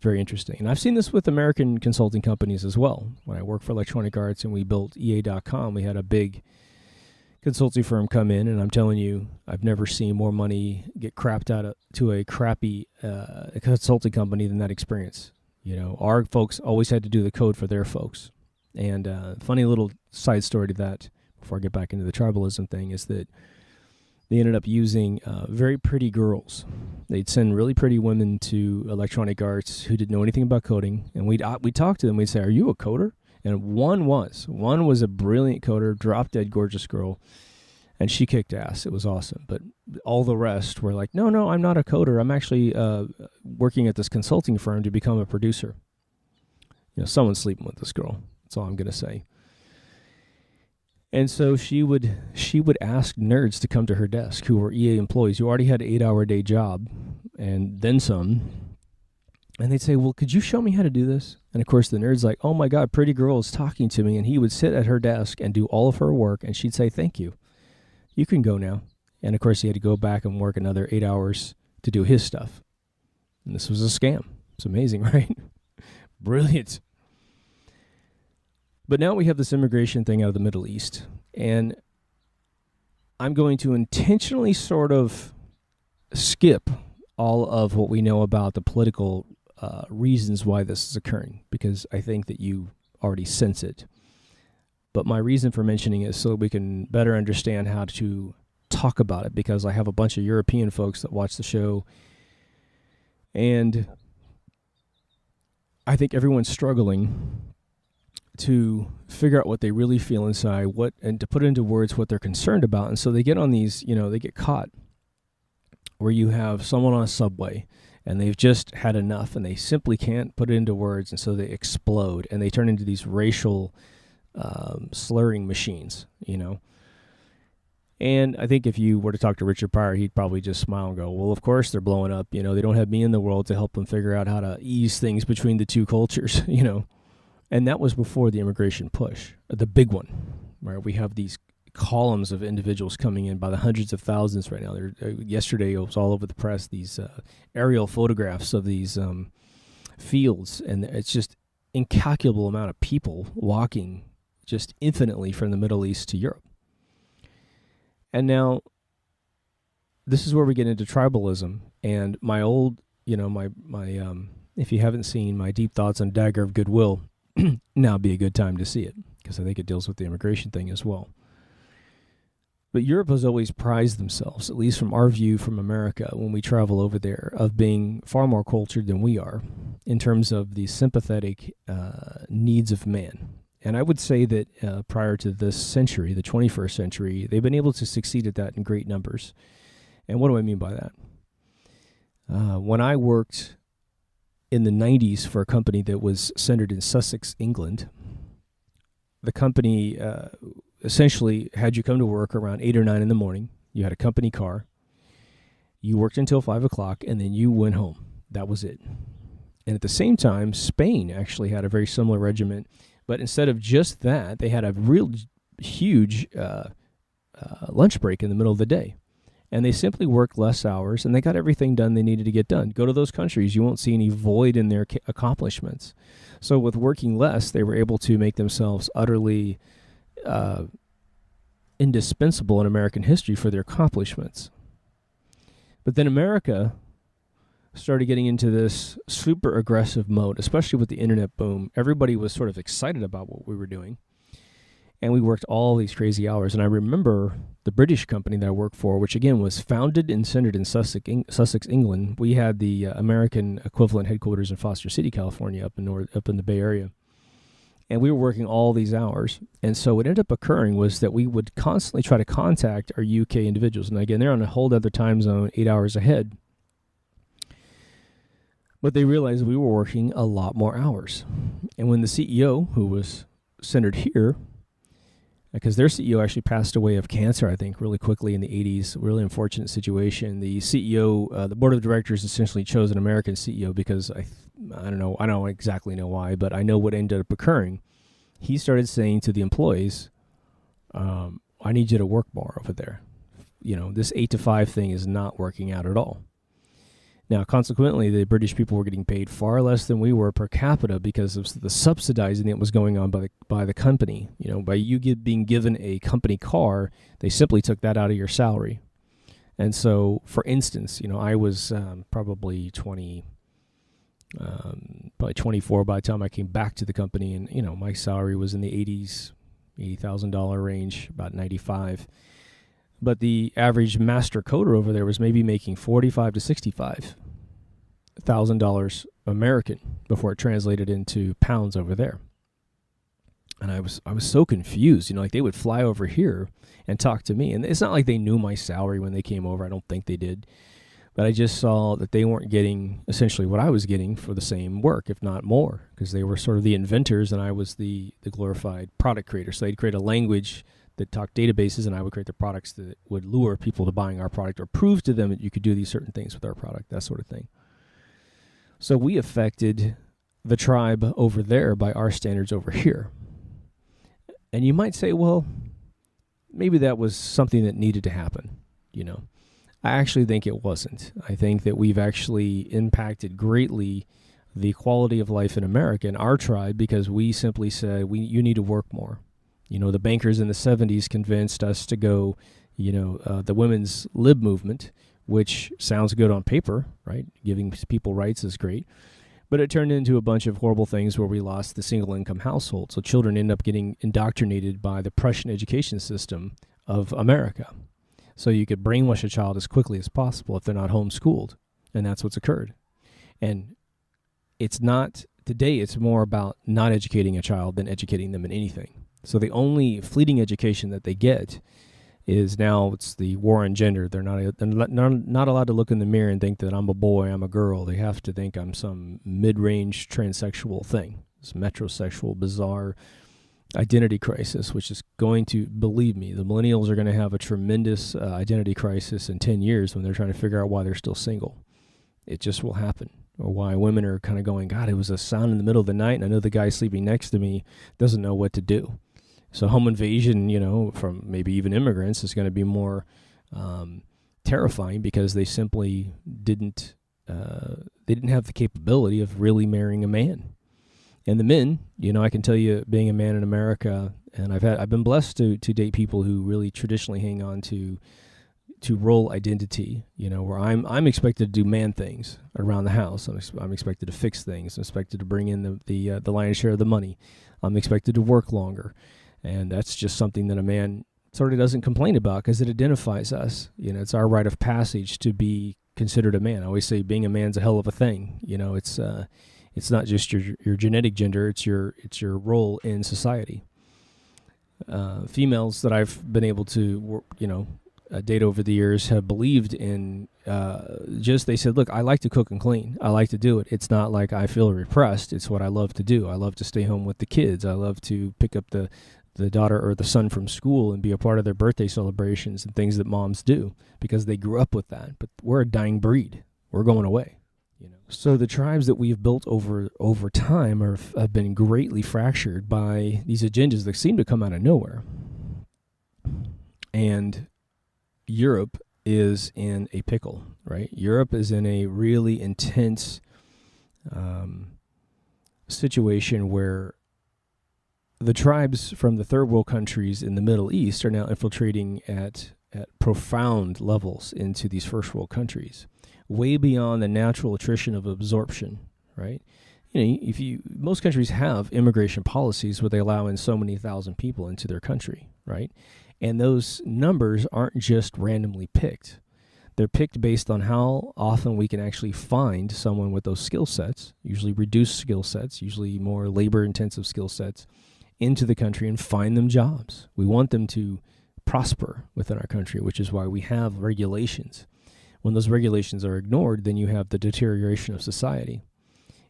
Very interesting. And I've seen this with American consulting companies as well. When I worked for Electronic Arts and we built EA.com, we had a big consulting firm come in, and I'm telling you, I've never seen more money get crapped out to a crappy consulting company than that experience. Our folks always had to do the code for their folks. And funny little side story to that, before I get back into the tribalism thing, is that they ended up using very pretty girls. They'd send really pretty women to Electronic Arts who didn't know anything about coding, and we'd talk to them. We'd say, "Are you a coder?" And one was a brilliant coder, drop-dead gorgeous girl, and she kicked ass. It was awesome. But all the rest were like, no, I'm not a coder. I'm actually working at this consulting firm to become a producer. Someone's sleeping with this girl. That's all I'm going to say. And so she would ask nerds to come to her desk who were EA employees who already had an 8-hour-a-day job and then some. And they'd say, well, could you show me how to do this? And of course, the nerd's like, oh my God, pretty girl is talking to me. And he would sit at her desk and do all of her work. And she'd say, thank you. You can go now. And of course, he had to go back and work another 8 hours to do his stuff. And this was a scam. It's amazing, right? Brilliant. But now we have this immigration thing out of the Middle East. And I'm going to intentionally sort of skip all of what we know about the political reasons why this is occurring, because I think that you already sense it. But my reason for mentioning it is so we can better understand how to talk about it, because I have a bunch of European folks that watch the show, and I think everyone's struggling to figure out what they really feel inside, and to put into words what they're concerned about. And so they get on these, they get caught where you have someone on a subway and they've just had enough and they simply can't put it into words, and so they explode and they turn into these racial slurring machines, And I think if you were to talk to Richard Pryor, he'd probably just smile and go, well, of course they're blowing up. They don't have me in the world to help them figure out how to ease things between the two cultures, And that was before the immigration push, the big one, where we have these columns of individuals coming in by the hundreds of thousands right now. Yesterday, it was all over the press, these aerial photographs of these fields, and it's just incalculable amount of people walking just infinitely from the Middle East to Europe. And now, this is where we get into tribalism, and my old, if you haven't seen my deep thoughts on Dagger of Goodwill, now would be a good time to see it, because I think it deals with the immigration thing as well. But Europe has always prized themselves, at least from our view from America, when we travel over there, of being far more cultured than we are in terms of the sympathetic needs of man. And I would say that prior to this century, the 21st century, they've been able to succeed at that in great numbers. And what do I mean by that? When I worked in the 90s for a company that was centered in Sussex, England, the company essentially had you come to work around 8 or 9 in the morning. You had a company car. You worked until 5 o'clock, and then you went home. That was it. And at the same time, Spain actually had a very similar regiment. But instead of just that, they had a real huge lunch break in the middle of the day. And they simply worked less hours, and they got everything done they needed to get done. Go to those countries, you won't see any void in their accomplishments. So with working less, they were able to make themselves utterly indispensable in American history for their accomplishments. But then America started getting into this super aggressive mode, especially with the internet boom. Everybody was sort of excited about what we were doing. And we worked all these crazy hours. And I remember the British company that I worked for, which again was founded and centered in Sussex, England. We had the American equivalent headquarters in Foster City, California, up in the Bay Area. And we were working all these hours. And so what ended up occurring was that we would constantly try to contact our UK individuals. And again, they're on a whole other time zone, 8 hours ahead. But they realized we were working a lot more hours. And when the CEO, who was centered here, because their CEO actually passed away of cancer, I think, really quickly in the 80s. Really unfortunate situation. The CEO, the board of directors essentially chose an American CEO because I don't exactly know why, but I know what ended up occurring. He started saying to the employees, I need you to work more over there. This 8 to 5 thing is not working out at all. Now, consequently, the British people were getting paid far less than we were per capita because of the subsidizing that was going on by the company. By you being given a company car, they simply took that out of your salary. And so, for instance, I was probably 24 by the time I came back to the company, and my salary was in the $80,000 range, about 95. But the average master coder over there was maybe making $45,000 to $65,000 American before it translated into pounds over there. And I was so confused. They would fly over here and talk to me. And it's not like they knew my salary when they came over. I don't think they did. But I just saw that they weren't getting essentially what I was getting for the same work, if not more, because they were sort of the inventors and I was the glorified product creator. So they'd create a language that talked databases, and I would create the products that would lure people to buying our product or prove to them that you could do these certain things with our product, that sort of thing. So we affected the tribe over there by our standards over here. And you might say, well, maybe that was something that needed to happen. I actually think it wasn't. I think that we've actually impacted greatly the quality of life in America in our tribe because we simply said, you need to work more. The bankers in the 70s convinced us to go, the women's lib movement, which sounds good on paper, right? Giving people rights is great. But it turned into a bunch of horrible things where we lost the single-income household. So children end up getting indoctrinated by the Prussian education system of America. So you could brainwash a child as quickly as possible if they're not homeschooled. And that's what's occurred. And today it's more about not educating a child than educating them in anything. So the only fleeting education that they get is now it's the war on gender. They're not allowed to look in the mirror and think that I'm a boy, I'm a girl. They have to think I'm some mid-range transsexual thing. This metrosexual, bizarre identity crisis, which is going to, believe me, the millennials are going to have a tremendous identity crisis in 10 years when they're trying to figure out why they're still single. It just will happen. Or why women are kind of going, God, it was a sound in the middle of the night, and I know the guy sleeping next to me doesn't know what to do. So home invasion, from maybe even immigrants is going to be more terrifying because they simply didn't have the capability of really marrying a man. And the men, I can tell you, being a man in America, and I've been blessed to date people who really traditionally hang on to role identity, where I'm expected to do man things around the house. I'm expected to fix things. I'm expected to bring in the lion's share of the money. I'm expected to work longer. And that's just something that a man sort of doesn't complain about because it identifies us. It's our rite of passage to be considered a man. I always say being a man's a hell of a thing. It's not just your genetic gender, it's your role in society. Females that I've been able to date over the years have believed in they said, look, I like to cook and clean. I like to do it. It's not like I feel repressed. It's what I love to do. I love to stay home with the kids. I love to pick up the daughter or the son from school and be a part of their birthday celebrations and things that moms do because they grew up with that. But we're a dying breed. We're going away. So the tribes that we've built over time have been greatly fractured by these agendas that seem to come out of nowhere. And Europe is in a pickle, right? Europe is in a really intense situation where the tribes from the third world countries in the Middle East are now infiltrating at profound levels into these first world countries, way beyond the natural attrition of absorption, right? Most countries have immigration policies where they allow in so many thousand people into their country, right? And those numbers aren't just randomly picked. They're picked based on how often we can actually find someone with those skill sets, usually reduced skill sets, usually more labor-intensive skill sets, into the country and find them jobs. We want them to prosper within our country, which is why we have regulations. When those regulations are ignored, then you have the deterioration of society.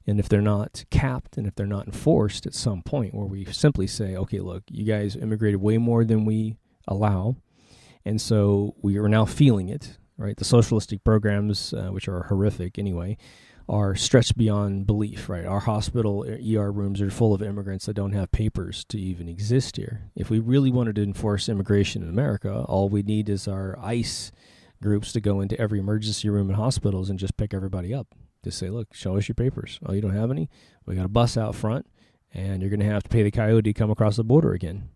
And if they're not capped and if they're not enforced at some point where we simply say, okay, look, you guys immigrated way more than we allow, and so we are now feeling it, right? The socialistic programs, which are horrific anyway, are stretched beyond belief, right? Our hospital ER rooms are full of immigrants that don't have papers to even exist here. If we really wanted to enforce immigration in America, all we need is our ICE groups to go into every emergency room in hospitals and just pick everybody up. Just say, look, show us your papers. Oh, you don't have any? We got a bus out front, and you're going to have to pay the coyote to come across the border again.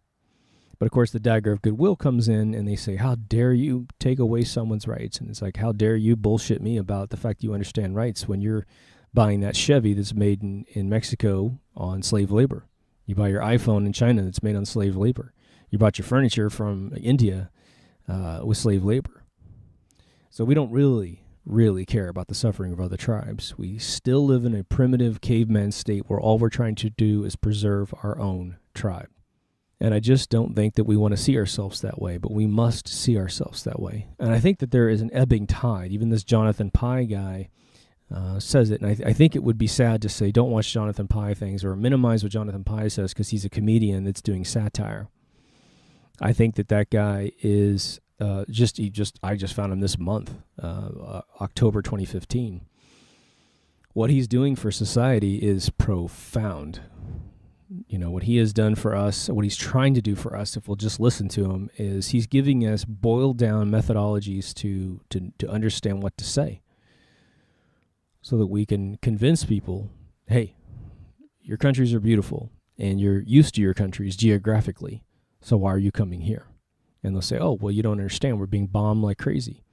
But, of course, the dagger of goodwill comes in, and they say, how dare you take away someone's rights? And it's like, how dare you bullshit me about the fact you understand rights when you're buying that Chevy that's made in Mexico on slave labor. You buy your iPhone in China that's made on slave labor. You bought your furniture from India with slave labor. So we don't really care about the suffering of other tribes. We still live in a primitive caveman state where all we're trying to do is preserve our own tribe. And I just don't think that we want to see ourselves that way, but we must see ourselves that way. And I think that there is an ebbing tide. Even this Jonathan Pie guy says it, and I think it would be sad to say don't watch Jonathan Pie things or minimize what Jonathan Pie says because he's a comedian that's doing satire. I think that guy is I just found him this month, October 2015. What he's doing for society is profound. What he has done for us, what he's trying to do for us, if we'll just listen to him, is he's giving us boiled down methodologies to understand what to say so that we can convince people, hey, your countries are beautiful and you're used to your countries geographically, so why are you coming here? And they'll say, oh, well, you don't understand. We're being bombed like crazy.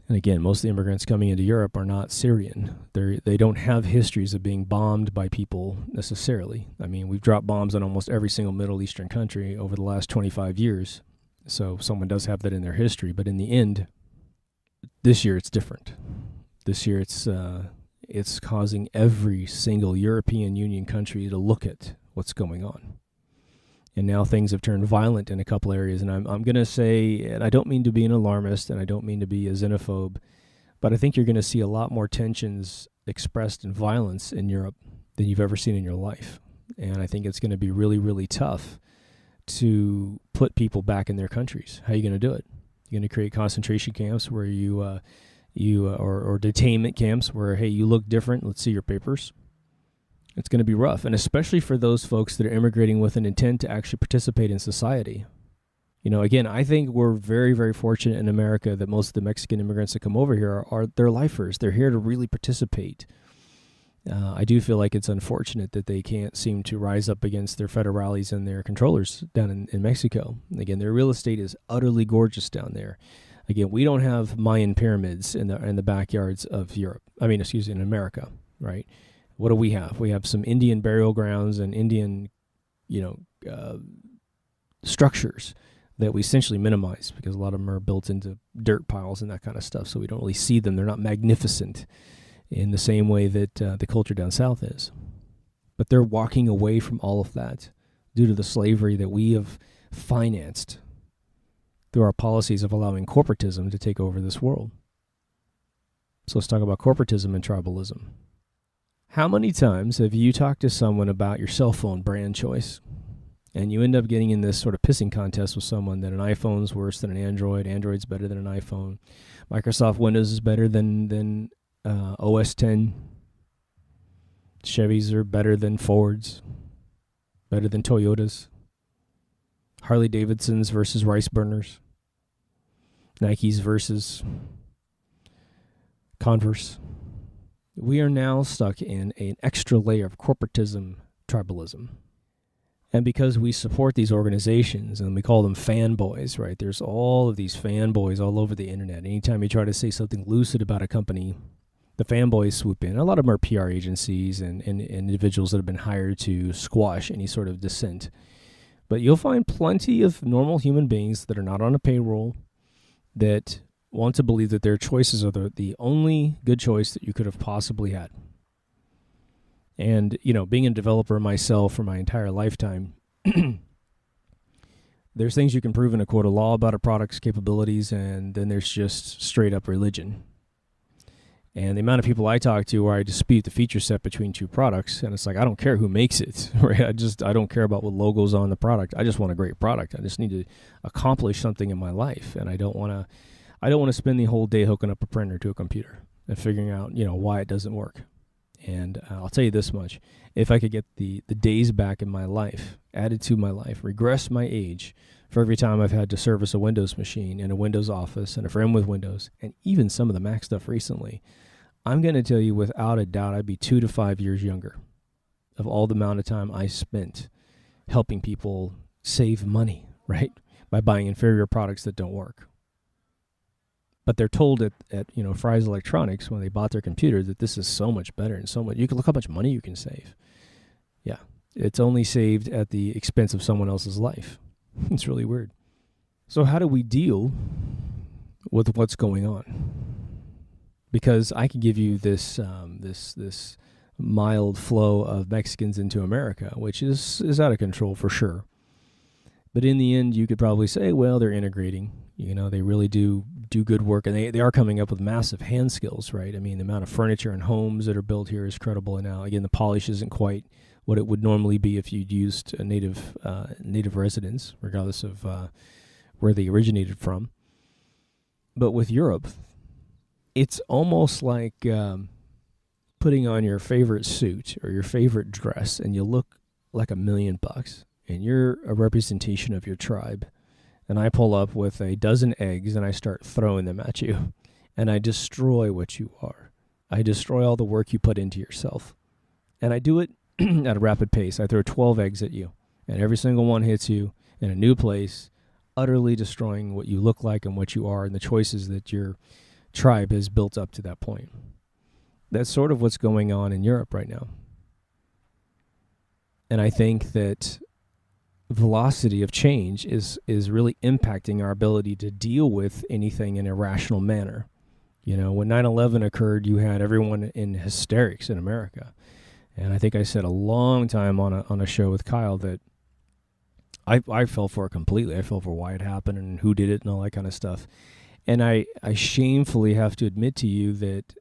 And again, most of the immigrants coming into Europe are not Syrian. They don't have histories of being bombed by people necessarily. I mean, we've dropped bombs on almost every single Middle Eastern country over the last 25 years. So someone does have that in their history. But in the end, this year it's different. This year it's causing every single European Union country to look at what's going on. And now things have turned violent in a couple areas. And I'm going to say, and I don't mean to be an alarmist, and I don't mean to be a xenophobe, but I think you're going to see a lot more tensions expressed in violence in Europe than you've ever seen in your life. And I think it's going to be really, really tough to put people back in their countries. How are you going to do it? You're going to create concentration camps where or detainment camps where, hey, you look different, let's see your papers. It's going to be rough, and especially for those folks that are immigrating with an intent to actually participate in society. Again, I think we're very, very fortunate in America that most of the Mexican immigrants that come over here they're lifers. They're here to really participate. I do feel like it's unfortunate that they can't seem to rise up against their federales and their controllers down in Mexico. Again, their real estate is utterly gorgeous down there. Again, we don't have Mayan pyramids in the backyards of in America, right? What do we have? We have some Indian burial grounds and Indian, structures that we essentially minimize because a lot of them are built into dirt piles and that kind of stuff. So we don't really see them. They're not magnificent in the same way that the culture down south is. But they're walking away from all of that due to the slavery that we have financed through our policies of allowing corporatism to take over this world. So let's talk about corporatism and tribalism. How many times have you talked to someone about your cell phone brand choice, and you end up getting in this sort of pissing contest with someone that an iPhone's worse than an Android, Android's better than an iPhone, Microsoft Windows is better than OS 10, Chevys are better than Fords, better than Toyotas, Harley Davidsons versus rice burners. Nikes versus Converse. We are now stuck in an extra layer of corporatism, tribalism. And because we support these organizations, and we call them fanboys, right? There's all of these fanboys all over the internet. Anytime you try to say something lucid about a company, the fanboys swoop in. A lot of them are PR agencies and individuals that have been hired to squash any sort of dissent. But you'll find plenty of normal human beings that are not on a payroll that want to believe that their choices are the only good choice that you could have possibly had. And, being a developer myself for my entire lifetime, there's things you can prove in a court of law about a product's capabilities, and then there's just straight up religion. And the amount of people I talk to where I dispute the feature set between two products, and it's like, I don't care who makes it, right? I don't care about what logo's on the product. I just want a great product. I just need to accomplish something in my life, and I don't want to spend the whole day hooking up a printer to a computer and figuring out, why it doesn't work. And I'll tell you this much. If I could get the days back in my life, added to my life, regress my age for every time I've had to service a Windows machine in a Windows office and a friend with Windows, and even some of the Mac stuff recently, I'm going to tell you without a doubt I'd be 2 to 5 years younger of all the amount of time I spent helping people save money, right, by buying inferior products that don't work. But they're told at Fry's Electronics when they bought their computer that this is so much better and so much. You can look how much money you can save. Yeah, it's only saved at the expense of someone else's life. It's really weird. So how do we deal with what's going on? Because I can give you this this mild flow of Mexicans into America, which is out of control for sure. But in the end, you could probably say, well, they're integrating. They really do good work, and they are coming up with massive hand skills, right? I mean, the amount of furniture and homes that are built here is credible. And now, again, the polish isn't quite what it would normally be if you'd used a native residents, regardless of where they originated from. But with Europe, it's almost like putting on your favorite suit or your favorite dress, and you look like $1 million, and you're a representation of your tribe. And I pull up with a dozen eggs and I start throwing them at you. And I destroy what you are. I destroy all the work you put into yourself. And I do it at a rapid pace. I throw 12 eggs at you. And every single one hits you in a new place, utterly destroying what you look like and what you are and the choices that your tribe has built up to that point. That's sort of what's going on in Europe right now. And I think that velocity of change is really impacting our ability to deal with anything in a rational manner. When 9/11 occurred, you had everyone in hysterics in America. And I think I said a long time on a show with Kyle that I fell for it completely. I fell for why it happened and who did it and all that kind of stuff. And I shamefully have to admit to you that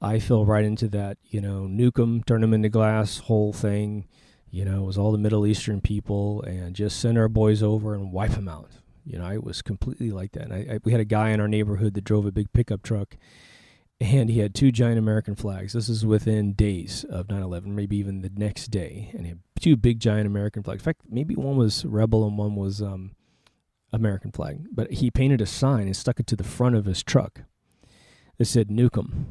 I fell right into that, nuke them, turn them into glass, whole thing. It was all the Middle Eastern people and just send our boys over and wipe them out. I was completely like that. And we had a guy in our neighborhood that drove a big pickup truck, and he had 2 giant American flags. This is within days of 9/11, maybe even the next day. And he had 2 big giant American flags. In fact, maybe one was Rebel and one was American flag. But he painted a sign and stuck it to the front of his truck that said, "Nuke 'em."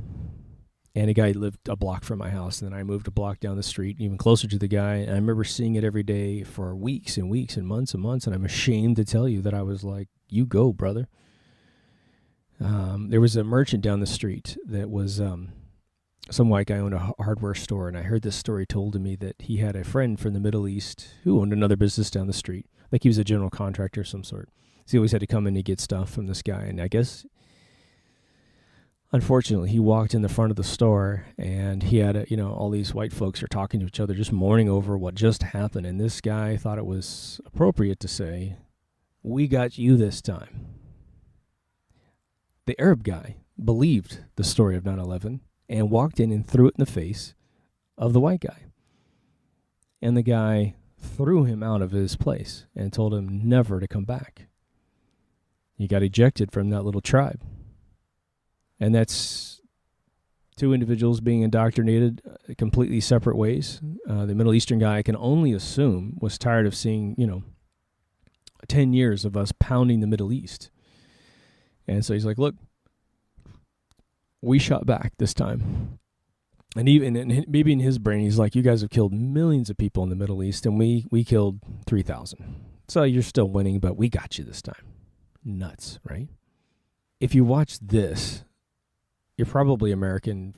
And a guy lived a block from my house, and then I moved a block down the street, even closer to the guy. And I remember seeing it every day for weeks and weeks and months, and I'm ashamed to tell you that I was like, you go, brother. There was a merchant down the street that was some white guy owned a hardware store, and I heard this story told to me that he had a friend from the Middle East who owned another business down the street. Like he was a general contractor of some sort. So he always had to come in to get stuff from this guy, and I guess unfortunately, he walked in the front of the store, and he had, all these white folks are talking to each other, just mourning over what just happened. And this guy thought it was appropriate to say, "We got you this time." The Arab guy believed the story of 9/11 and walked in and threw it in the face of the white guy. And the guy threw him out of his place and told him never to come back. He got ejected from that little tribe. And that's 2 individuals being indoctrinated completely separate ways. The Middle Eastern guy, I can only assume, was tired of seeing, 10 years of us pounding the Middle East And so he's like, look, we shot back this time. And even maybe in his brain, he's like, you guys have killed millions of people in the Middle East, and we killed 3,000. So you're still winning, but we got you this time. Nuts, right? If you watch this, you're probably American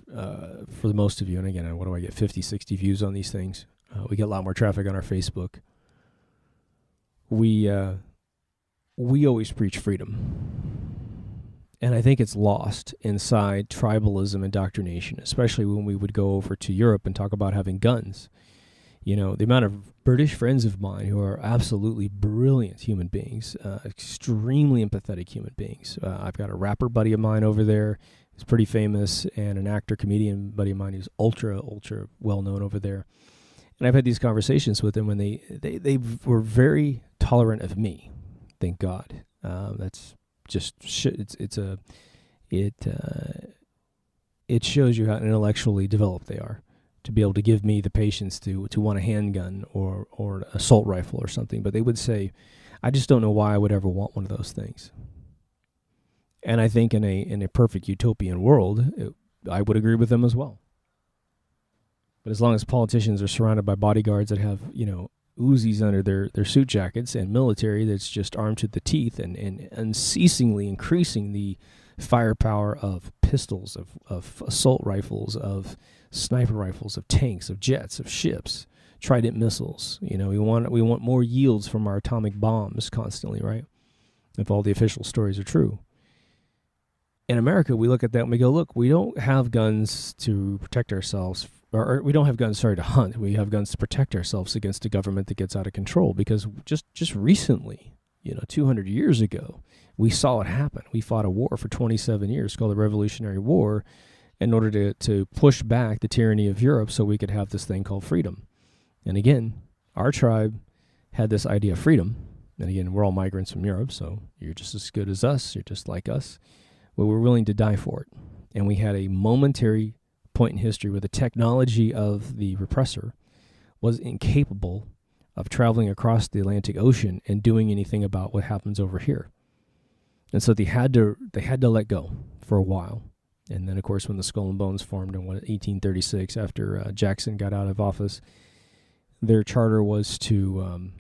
for the most of you. And again, what do I get? 50, 60 views on these things. We get a lot more traffic on our Facebook. We always preach freedom. And I think it's lost inside tribalism indoctrination, especially when we would go over to Europe and talk about having guns. You know, the amount of British friends of mine who are absolutely brilliant human beings, extremely empathetic human beings. I've got a rapper buddy of mine over there who's pretty famous, and an actor, comedian buddy of mine who's ultra well-known over there. And I've had these conversations with them when they were very tolerant of me, thank God. That's just it shows you how intellectually developed they are to be able to give me the patience to want a handgun or an assault rifle or something. But they would say, I just don't know why I would ever want one of those things. And I think in a perfect utopian world, I would agree with them as well. But as long as politicians are surrounded by bodyguards that have, Uzis under their suit jackets, and military that's just armed to the teeth and unceasingly increasing the firepower of pistols, of assault rifles, of sniper rifles, of tanks, of jets, of ships, Trident missiles. We want more yields from our atomic bombs constantly, right? If all the official stories are true. In America, we look at that and we go, look, we don't have guns to protect ourselves, or we don't have guns, to hunt. We have guns to protect ourselves against a government that gets out of control. Because just recently, 200 years ago, we saw it happen. We fought a war for 27 years called the Revolutionary War in order to push back the tyranny of Europe so we could have this thing called freedom. And again, our tribe had this idea of freedom. And again, we're all migrants from Europe, so you're just as good as us. You're just like us. But we're willing to die for it. And we had a momentary point in history where the technology of the repressor was incapable of traveling across the Atlantic Ocean and doing anything about what happens over here. And so they had to let go for a while. And then, of course, when the Skull and Bones formed in 1836, after Jackson got out of office, their charter was to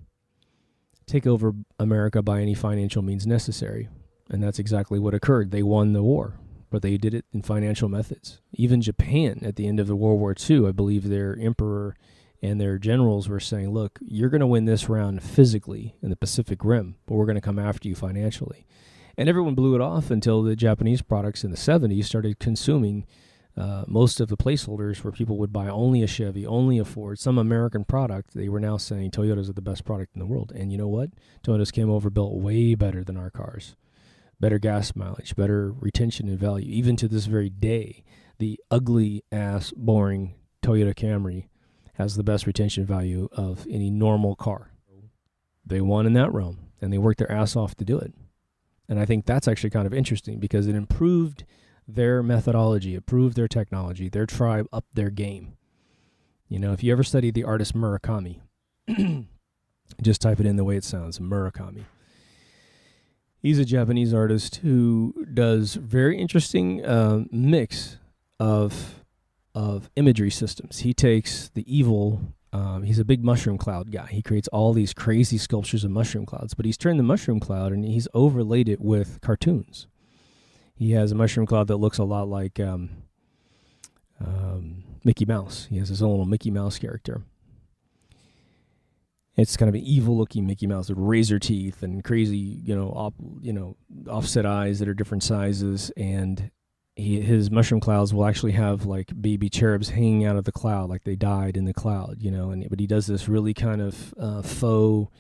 take over America by any financial means necessary. And that's exactly what occurred. They won the war, but they did it in financial methods. Even Japan, at the end of the World War II, I believe their emperor and their generals were saying, look, you're going to win this round physically in the Pacific Rim, but we're going to come after you financially. And everyone blew it off until the Japanese products in the 70s started consuming most of the placeholders where people would buy only a Chevy, only a Ford, some American product. They were now saying Toyotas are the best product in the world. And you know what? Toyotas came over built way better than our cars. Better gas mileage, better retention and value. Even to this very day, the ugly-ass, boring Toyota Camry has the best retention value of any normal car. They won in that realm, and they worked their ass off to do it. And I think that's actually kind of interesting because it improved their methodology, improved their technology, their tribe upped their game. If you ever study the artist Murakami, just type it in the way it sounds, Murakami. He's a Japanese artist who does very interesting mix of imagery systems. He takes the evil, he's a big mushroom cloud guy. He creates all these crazy sculptures of mushroom clouds, but he's turned the mushroom cloud and he's overlaid it with cartoons. He has a mushroom cloud that looks a lot like Mickey Mouse. He has his own little Mickey Mouse character. It's kind of an evil-looking Mickey Mouse with razor teeth and crazy, offset eyes that are different sizes. And his mushroom clouds will actually have like baby cherubs hanging out of the cloud, like they died in the cloud, but he does this really kind of faux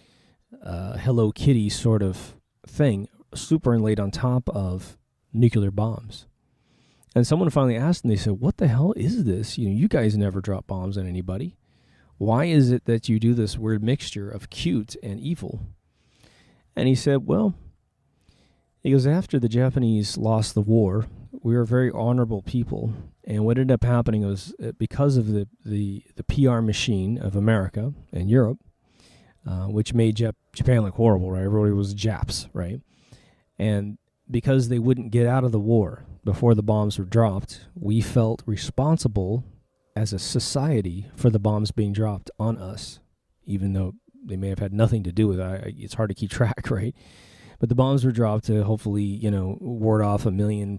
Hello Kitty sort of thing, super inlaid on top of nuclear bombs. And someone finally asked him, they said, what the hell is this? You guys never drop bombs on anybody. Why is it that you do this weird mixture of cute and evil? And he said, after the Japanese lost the war, we were very honorable people. And what ended up happening was because of the PR machine of America and Europe, which made Japan look horrible, right? Everybody was Japs, right? And because they wouldn't get out of the war before the bombs were dropped, we felt responsible as a society for the bombs being dropped on us, even though they may have had nothing to do with it. It's hard to keep track, right? But the bombs were dropped to hopefully, ward off 1.5 million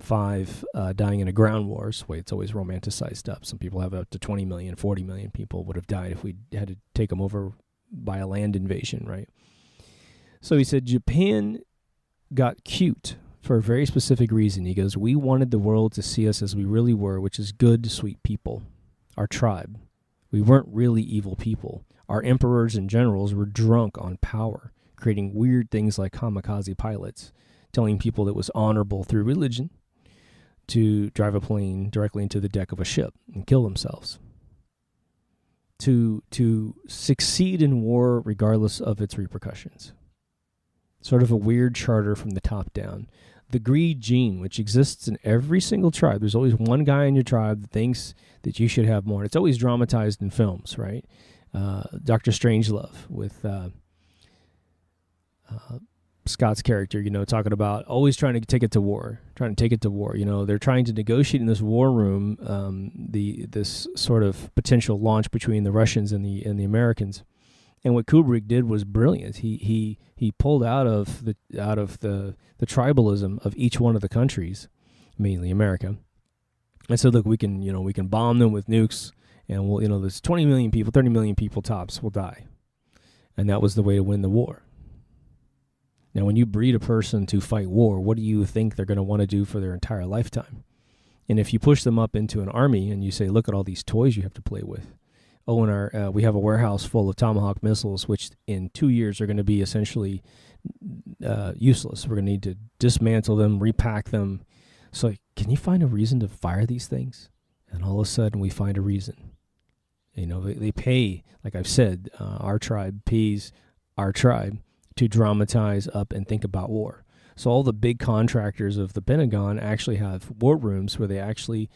dying in a ground war. It's the way it's always romanticized up. Some people have up to 20 million, 40 million people would have died if we had to take them over by a land invasion, right? So he said Japan got cute for a very specific reason. He goes, we wanted the world to see us as we really were, which is good, sweet people, our tribe. We weren't really evil people. Our emperors and generals were drunk on power, creating weird things like kamikaze pilots, telling people it was honorable through religion to drive a plane directly into the deck of a ship and kill themselves. To succeed in war regardless of its repercussions. Sort of a weird charter from the top down. The greed gene, which exists in every single tribe. There's always one guy in your tribe that thinks that you should have more. It's always dramatized in films, right? Dr. Strangelove with Scott's character, talking about always trying to take it to war. They're trying to negotiate in this war room this sort of potential launch between the Russians and the Americans. And what Kubrick did was brilliant. He pulled out of the tribalism of each one of the countries, mainly America, and said, look, we can bomb them with nukes, and there's 20 million people, 30 million people tops will die, and that was the way to win the war. Now, when you breed a person to fight war, what do you think they're going to want to do for their entire lifetime? And if you push them up into an army and you say, look at all these toys you have to play with. Oh, and we have a warehouse full of Tomahawk missiles, which in 2 years are going to be essentially useless. We're going to need to dismantle them, repack them. So can you find a reason to fire these things? And all of a sudden we find a reason. They pay, like I've said, our tribe pays our tribe to dramatize up and think about war. So all the big contractors of the Pentagon actually have war rooms where they actually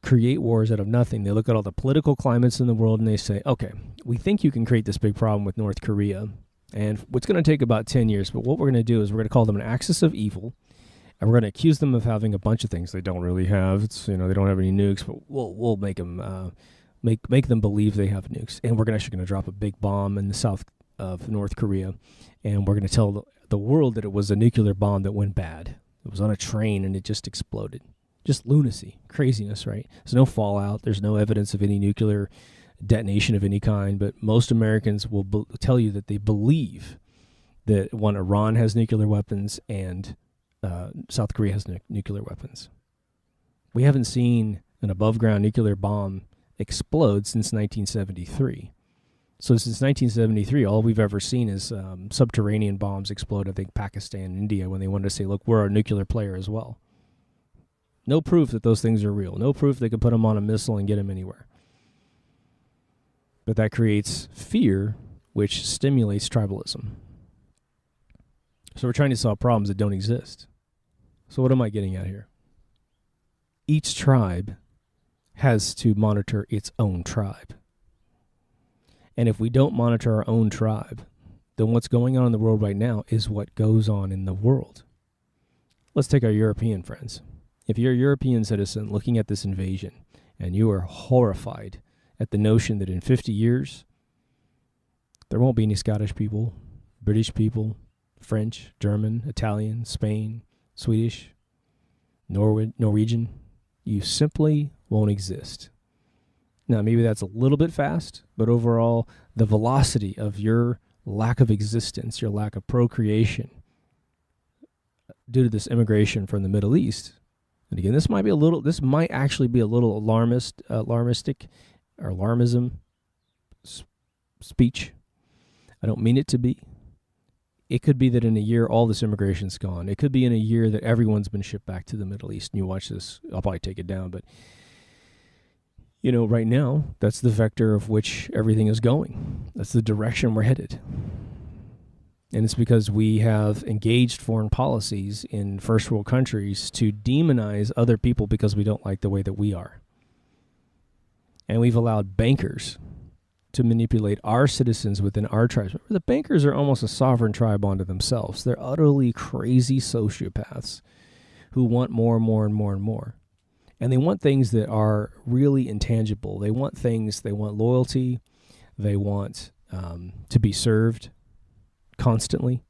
create wars out of nothing. They look at all the political climates in the world and they say, okay, we think you can create this big problem with North Korea, and it's going to take about 10 years, but what we're going to do is we're going to call them an axis of evil, and we're going to accuse them of having a bunch of things they don't really have. They don't have any nukes, but we'll make them make them believe they have nukes, and we're actually going to drop a big bomb in the south of North Korea, and we're going to tell the world that it was a nuclear bomb that went bad. It was on a train and it just exploded. Just lunacy, craziness, right? There's no fallout. There's no evidence of any nuclear detonation of any kind, but most Americans will tell you that they believe that, one, Iran has nuclear weapons and South Korea has nuclear weapons. We haven't seen an above-ground nuclear bomb explode since 1973. So since 1973, all we've ever seen is subterranean bombs explode, I think, Pakistan and India, when they wanted to say, look, we're a nuclear player as well. No proof that those things are real. No proof they could put them on a missile and get them anywhere. But that creates fear, which stimulates tribalism. So we're trying to solve problems that don't exist. So what am I getting at here? Each tribe has to monitor its own tribe. And if we don't monitor our own tribe, then what's going on in the world right now is what goes on in the world. Let's take our European friends. If you're a European citizen looking at this invasion and you are horrified at the notion that in 50 years, there won't be any Scottish people, British people, French, German, Italian, Spain, Swedish, Norwegian, you simply won't exist. Now, maybe that's a little bit fast, but overall, the velocity of your lack of existence, your lack of procreation, due to this immigration from the Middle East, and again, this might actually be a little alarmistic, or alarmism speech. I don't mean it to be. It could be that in a year, all this immigration's gone. It could be in a year that everyone's been shipped back to the Middle East. And you watch this, I'll probably take it down, but right now, that's the vector of which everything is going. That's the direction we're headed. And it's because we have engaged foreign policies in first world countries to demonize other people because we don't like the way that we are. And we've allowed bankers to manipulate our citizens within our tribes. Remember, the bankers are almost a sovereign tribe unto themselves. They're utterly crazy sociopaths who want more and more and more and more. And they want things that are really intangible. They want loyalty. They want to be served constantly.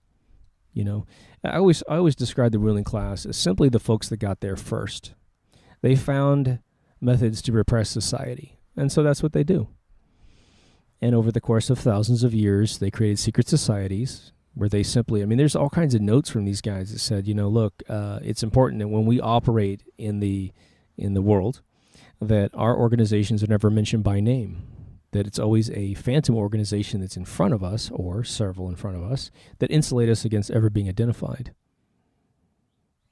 You know, I always describe the ruling class as simply the folks that got there first. They found methods to repress society, and so that's what they do. And over the course of thousands of years, they created secret societies where they simply, there's all kinds of notes from these guys that said, look, it's important that when we operate in the world, that our organizations are never mentioned by name, that it's always a phantom organization that's in front of us, or several in front of us, that insulate us against ever being identified.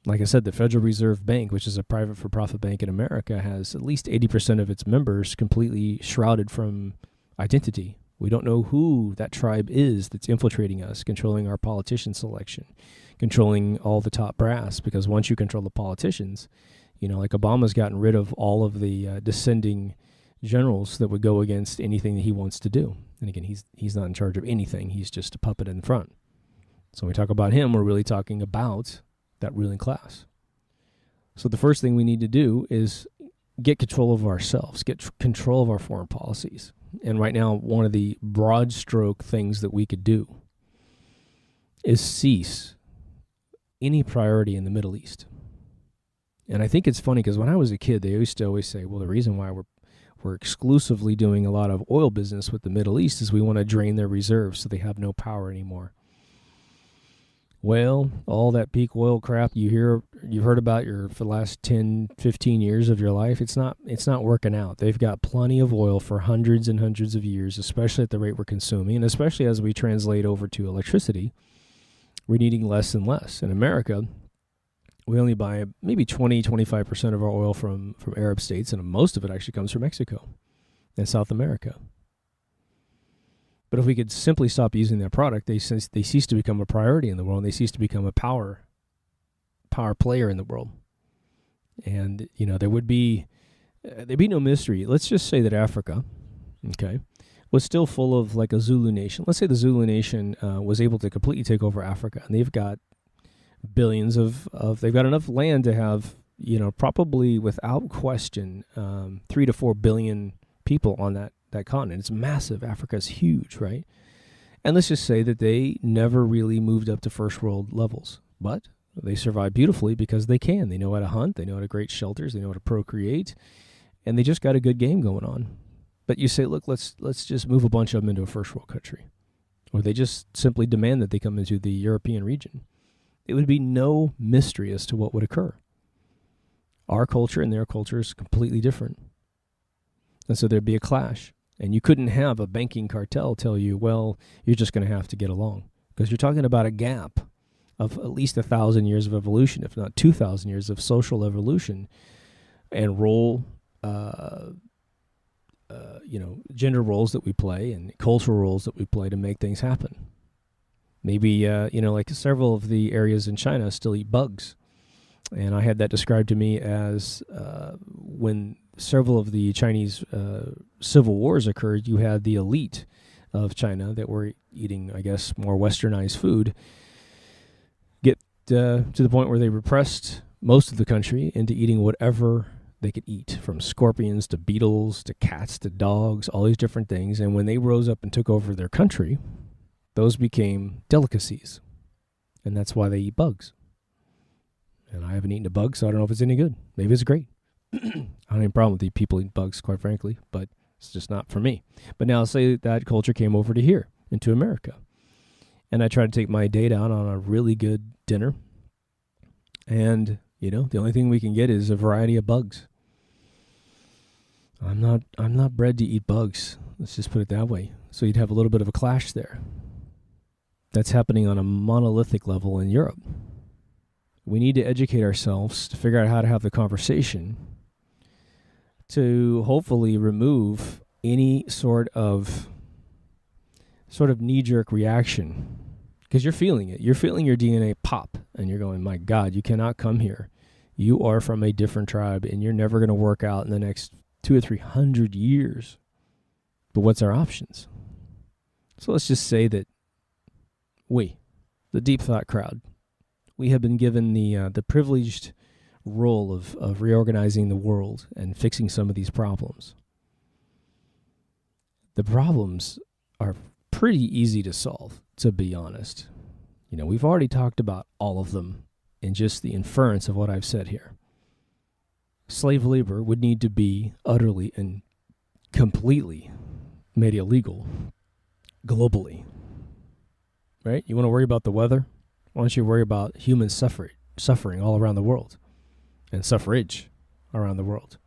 Like I said, the Federal Reserve Bank, which is a private for-profit bank in America, has at least 80% of its members completely shrouded from identity. We don't know who that tribe is that's infiltrating us, controlling our politician selection, controlling all the top brass, because once you control the politicians, like Obama's gotten rid of all of the descending generals that would go against anything that he wants to do. And again, he's not in charge of anything. He's just a puppet in front. So when we talk about him, we're really talking about that ruling class. So the first thing we need to do is get control of ourselves, get control of our foreign policies. And right now, one of the broad stroke things that we could do is cease any priority in the Middle East. And I think it's funny because when I was a kid, they used to always say, well, the reason why we're exclusively doing a lot of oil business with the Middle East is we want to drain their reserves so they have no power anymore. Well, all that peak oil crap you've heard about for the last 10, 15 years of your life, it's not working out. They've got plenty of oil for hundreds and hundreds of years, especially at the rate we're consuming, and especially as we translate over to electricity, we're needing less and less. In America, we only buy maybe 20, 25% of our oil from Arab states, and most of it actually comes from Mexico and South America. But if we could simply stop using that product, they cease to become a priority in the world, and they cease to become a power player in the world. And, there'd be no mystery. Let's just say that Africa, was still full of like a Zulu nation. Let's say the Zulu nation was able to completely take over Africa, and they've got billions they've got enough land to have, probably without question, 3 to 4 billion people on that continent. It's massive. Africa's huge, right? And let's just say that they never really moved up to first world levels, but they survive beautifully because they can. They know how to hunt. They know how to create shelters. They know how to procreate, and they just got a good game going on. But you say, look, let's just move a bunch of them into a first world country, or they just simply demand that they come into the European region. It would be no mystery as to what would occur. Our culture and their culture is completely different. And so there'd be a clash. And you couldn't have a banking cartel tell you, well, you're just going to have to get along. Because you're talking about a gap of at least 1,000 years of evolution, if not 2,000 years of social evolution and gender roles that we play and cultural roles that we play to make things happen. Maybe, like several of the areas in China still eat bugs. And I had that described to me as when several of the Chinese civil wars occurred, you had the elite of China that were eating, I guess, more westernized food get to the point where they repressed most of the country into eating whatever they could eat, from scorpions to beetles to cats to dogs, all these different things. And when they rose up and took over their country, those became delicacies. And that's why they eat bugs. And I haven't eaten a bug, so I don't know if it's any good. Maybe it's great. I don't have any problem with the people eating bugs, quite frankly, but it's just not for me. But now say that culture came over to here, into America. And I tried to take my date out on a really good dinner. And, the only thing we can get is a variety of bugs. I'm not bred to eat bugs. Let's just put it that way. So you'd have a little bit of a clash there. That's happening on a monolithic level in Europe. We need to educate ourselves to figure out how to have the conversation to hopefully remove any sort of knee-jerk reaction, because you're feeling it. You're feeling your DNA pop, and you're going, my God, you cannot come here. You are from a different tribe, and you're never going to work out in the next 200 or 300 years. But what's our options? So let's just say that we, the deep thought crowd, we have been given the privileged role of reorganizing the world and fixing some of these problems. The problems are pretty easy to solve, to be honest. We've already talked about all of them in just the inference of what I've said here. Slave labor would need to be utterly and completely made illegal globally. Right? You want to worry about the weather? Why don't you worry about human suffering all around the world and suffrage around the world?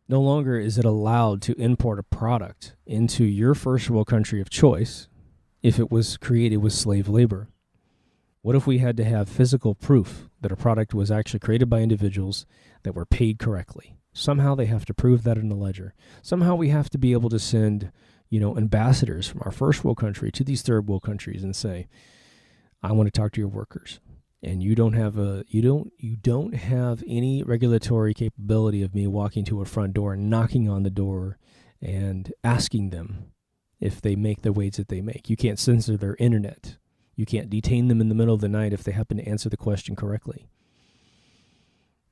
No longer is it allowed to import a product into your first world country of choice if it was created with slave labor. What if we had to have physical proof that a product was actually created by individuals that were paid correctly? Somehow they have to prove that in a ledger. Somehow we have to be able to send, ambassadors from our first world country to these third world countries and say, I want to talk to your workers. And you don't have any regulatory capability of me walking to a front door and knocking on the door and asking them if they make the wage that they make. You can't censor their internet. You can't detain them in the middle of the night if they happen to answer the question correctly.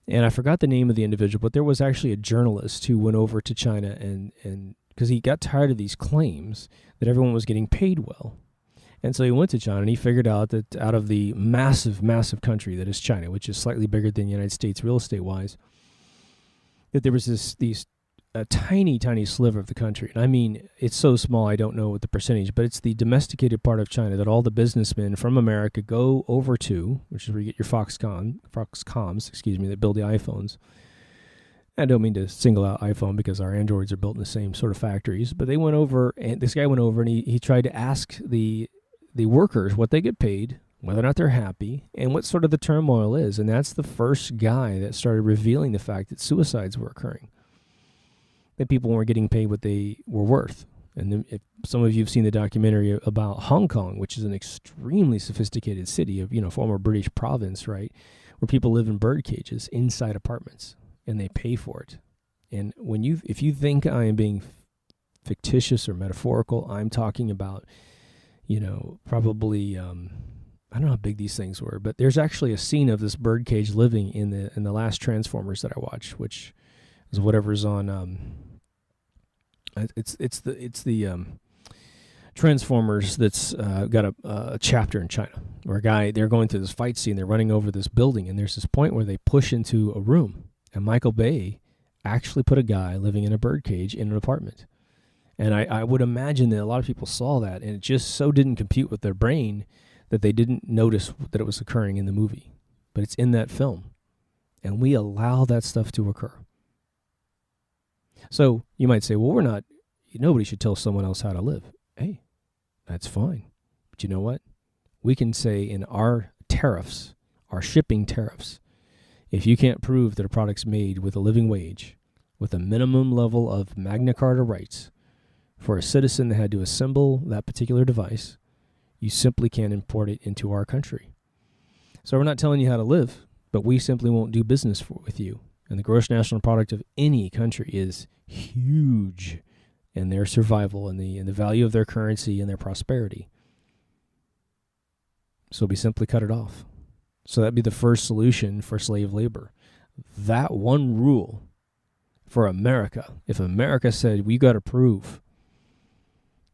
And I forgot the name of the individual, but there was actually a journalist who went over to China and because he got tired of these claims that everyone was getting paid well. And so he went to China and he figured out that out of the massive, massive country that is China, which is slightly bigger than the United States real estate-wise, that there was a tiny, tiny sliver of the country. And I mean, it's so small I don't know what the percentage, but it's the domesticated part of China that all the businessmen from America go over to, which is where you get your Foxconns, that build the iPhones. I don't mean to single out iPhone because our Androids are built in the same sort of factories, but they went over, and this guy went over and he tried to ask the workers what they get paid, whether or not they're happy, and what sort of the turmoil is. And that's the first guy that started revealing the fact that suicides were occurring, that people weren't getting paid what they were worth. And then if some of you have seen the documentary about Hong Kong, which is an extremely sophisticated city of, former British province, right, where people live in bird cages inside apartments, and they pay for it. And if you think I am being fictitious or metaphorical, I'm talking about, probably, I don't know how big these things were, but there's actually a scene of this birdcage living in the last Transformers that I watched, which is whatever's on. It's the Transformers that's got a chapter in China where they're going through this fight scene, they're running over this building, and there's this point where they push into a room. And Michael Bay actually put a guy living in a birdcage in an apartment. And I would imagine that a lot of people saw that, and it just so didn't compute with their brain that they didn't notice that it was occurring in the movie. But it's in that film. And we allow that stuff to occur. So you might say, well, nobody should tell someone else how to live. Hey, that's fine. But you know what? We can say in our tariffs, our shipping tariffs, if you can't prove that a product's made with a living wage, with a minimum level of Magna Carta rights for a citizen that had to assemble that particular device, you simply can't import it into our country. So we're not telling you how to live, but we simply won't do business with you. And the gross national product of any country is huge in their survival and the value of their currency and their prosperity. So we simply cut it off. So that'd be the first solution for slave labor. That one rule for America, if America said, we got to prove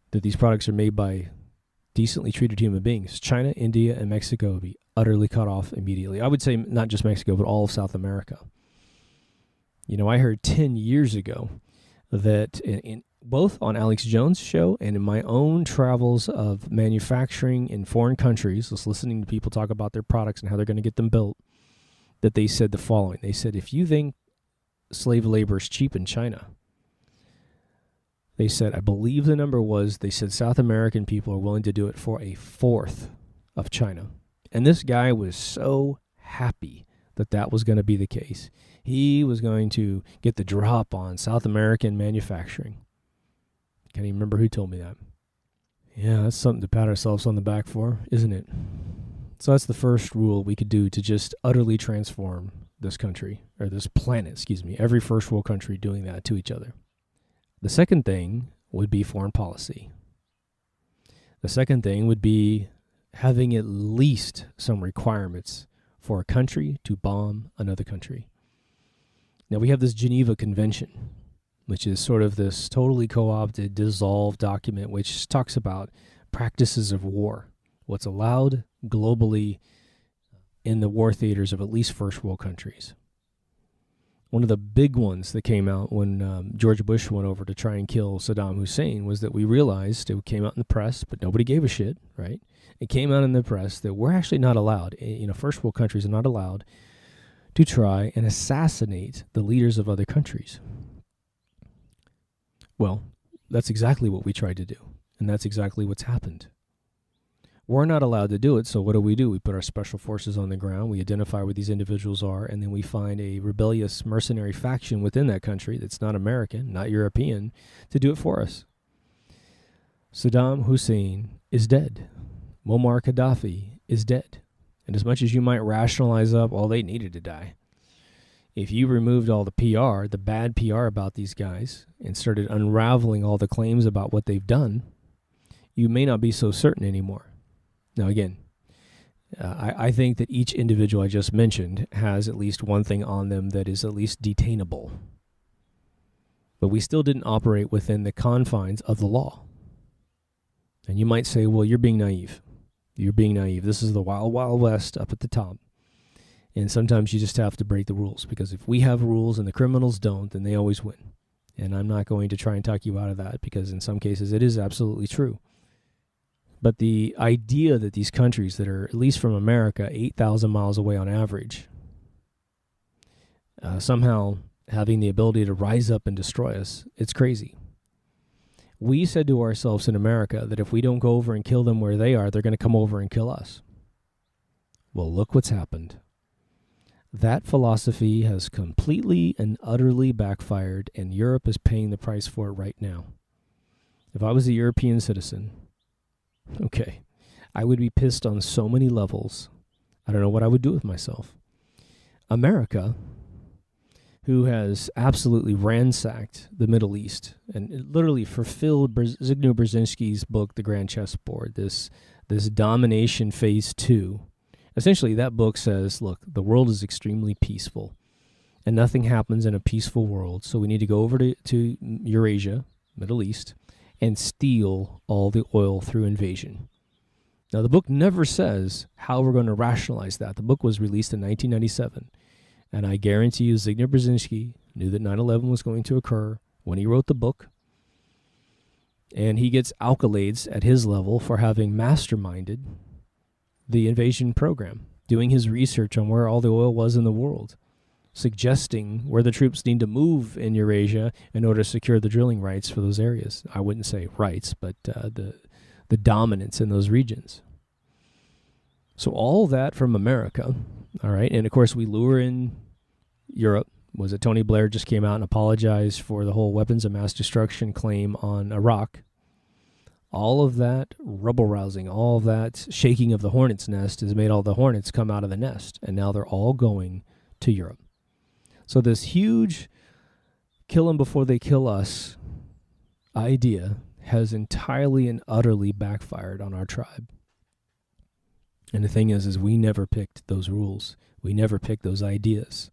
that these products are made by decently treated human beings, China, India, and Mexico would be utterly cut off immediately. I would say not just Mexico, but all of South America. I heard 10 years ago that in both on Alex Jones' show and in my own travels of manufacturing in foreign countries, just listening to people talk about their products and how they're going to get them built, that they said the following. They said, if you think slave labor is cheap in China, they said, I believe the number was, they said South American people are willing to do it for a fourth of China. And this guy was so happy that that was going to be the case. He was going to get the drop on South American manufacturing. Can't even remember who told me that. Yeah, that's something to pat ourselves on the back for, isn't it? So that's the first rule we could do to just utterly transform this country, or this planet, every first world country doing that to each other. The second thing would be foreign policy. The second thing would be having at least some requirements for a country to bomb another country. Now, we have this Geneva Convention, which is sort of this totally co-opted, dissolved document, which talks about practices of war, what's allowed globally in the war theaters of at least first world countries. One of the big ones that came out when George Bush went over to try and kill Saddam Hussein was that we realized, it came out in the press, but nobody gave a shit, right? It came out in the press that we're actually not allowed, first world countries are not allowed to try and assassinate the leaders of other countries. Well, that's exactly what we tried to do, and that's exactly what's happened. We're not allowed to do it, so what do? We put our special forces on the ground, we identify where these individuals are, and then we find a rebellious mercenary faction within that country that's not American, not European, to do it for us. Saddam Hussein is dead. Muammar Gaddafi is dead. And as much as you might rationalize up, they needed to die. If you removed all the PR, the bad PR about these guys, and started unraveling all the claims about what they've done, you may not be so certain anymore. Now, again, I think that each individual I just mentioned has at least one thing on them that is at least detainable. But we still didn't operate within the confines of the law. And you might say, well, you're being naive. You're being naive. This is the wild, wild west up at the top. And sometimes you just have to break the rules, because if we have rules and the criminals don't, then they always win. And I'm not going to try and talk you out of that, because in some cases it is absolutely true. But the idea that these countries that are, at least from America, 8,000 miles away on average, somehow having the ability to rise up and destroy us, it's crazy. We said to ourselves in America that if we don't go over and kill them where they are, they're going to come over and kill us. Well, look what's happened. That philosophy has completely and utterly backfired, and Europe is paying the price for it right now. If I was a European citizen, I would be pissed on so many levels. I don't know what I would do with myself. America, who has absolutely ransacked the Middle East and literally fulfilled Zbigniew Brzezinski's book, The Grand Chessboard, this domination phase 2. Essentially, that book says, look, the world is extremely peaceful, and nothing happens in a peaceful world, so we need to go over to Eurasia, Middle East, and steal all the oil through invasion. Now, the book never says how we're going to rationalize that. The book was released in 1997, and I guarantee you Zbigniew Brzezinski knew that 9/11 was going to occur when he wrote the book, and he gets accolades at his level for having masterminded the invasion program, doing his research on where all the oil was in the world, suggesting where the troops need to move in Eurasia in order to secure the drilling rights for those areas. I wouldn't say rights, but the dominance in those regions. So all that from America, all right? And, of course, we lure in Europe. Was it Tony Blair just came out and apologized for the whole weapons of mass destruction claim on Iraq? All of that rebel-rousing, all of that shaking of the hornet's nest has made all the hornets come out of the nest, and now they're all going to Europe. So this huge kill them before they kill us idea has entirely and utterly backfired on our tribe. And the thing is we never picked those rules. We never picked those ideas.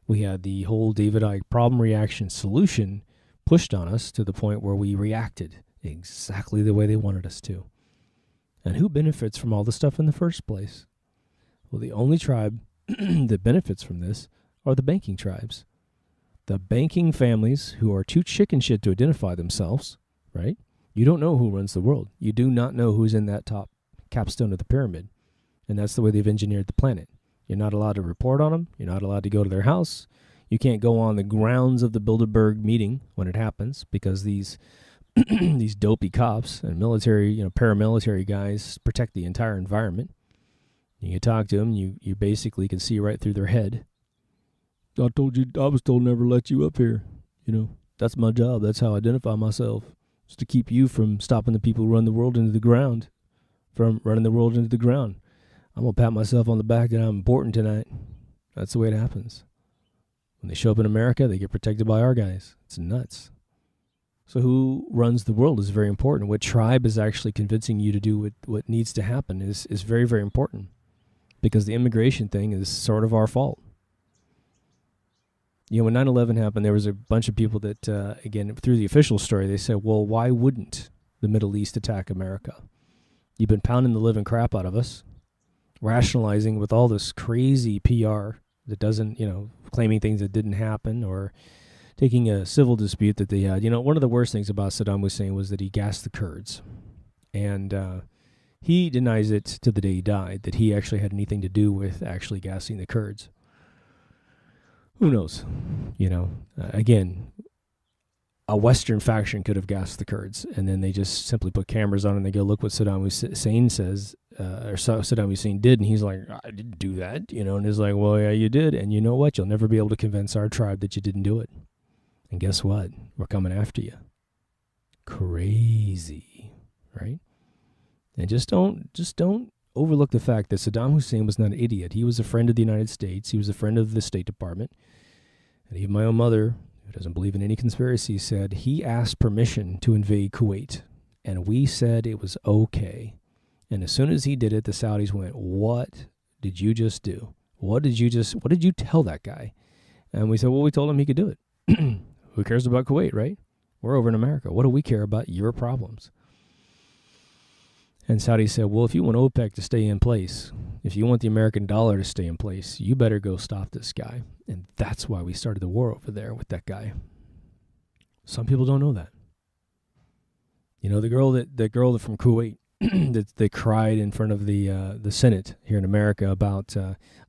We had the whole David Icke problem reaction solution pushed on us to the point where we reacted exactly the way they wanted us to. And who benefits from all this stuff in the first place? Well, the only tribe that benefits from this are the banking tribes. The banking families who are too chicken shit to identify themselves, right? You don't know who runs the world. You do not know who's in that top capstone of the pyramid. And that's the way they've engineered the planet. You're not allowed to report on them. You're not allowed to go to their house. You can't go on the grounds of the Bilderberg meeting when it happens, because these these dopey cops and military, paramilitary guys protect the entire environment. You can talk to them, you basically can see right through their head. I was told never to let you up here. That's my job. That's how I identify myself. It's to keep you from stopping the people who run the world into the ground, from running the world into the ground. I'm going to pat myself on the back that I'm important tonight. That's the way it happens. When they show up in America, they get protected by our guys. It's nuts. So who runs the world is very important. What tribe is actually convincing you to do what needs to happen is very, very important, because the immigration thing is sort of our fault. You know, when 9/11 happened, there was a bunch of people that, again, through the official story, they said, well, why wouldn't the Middle East attack America? You've been pounding the living crap out of us, rationalizing with all this crazy PR that doesn't, claiming things that didn't happen, or taking a civil dispute that they had. One of the worst things about Saddam Hussein was that he gassed the Kurds. And he denies it to the day he died, that he actually had anything to do with actually gassing the Kurds. Who knows? Again, a Western faction could have gassed the Kurds, and then they just simply put cameras on and they go, look what Saddam Hussein says, or Saddam Hussein did, and he's like, I didn't do that, and he's like, well, yeah, you did, and you know what? You'll never be able to convince our tribe that you didn't do it. And guess what? We're coming after you. Crazy, right? And just don't overlook the fact that Saddam Hussein was not an idiot. He was a friend of the United States. He was a friend of the State Department. And even my own mother, who doesn't believe in any conspiracy, said he asked permission to invade Kuwait. And we said it was okay. And as soon as he did it, the Saudis went, what did you just do? What did you tell that guy? And we said, well, we told him he could do it. Who cares about Kuwait, right? We're over in America. What do we care about your problems? And Saudi said, well, if you want OPEC to stay in place, if you want the American dollar to stay in place, you better go stop this guy. And that's why we started the war over there with that guy. Some people don't know that. The girl from Kuwait that cried in front of the Senate here in America about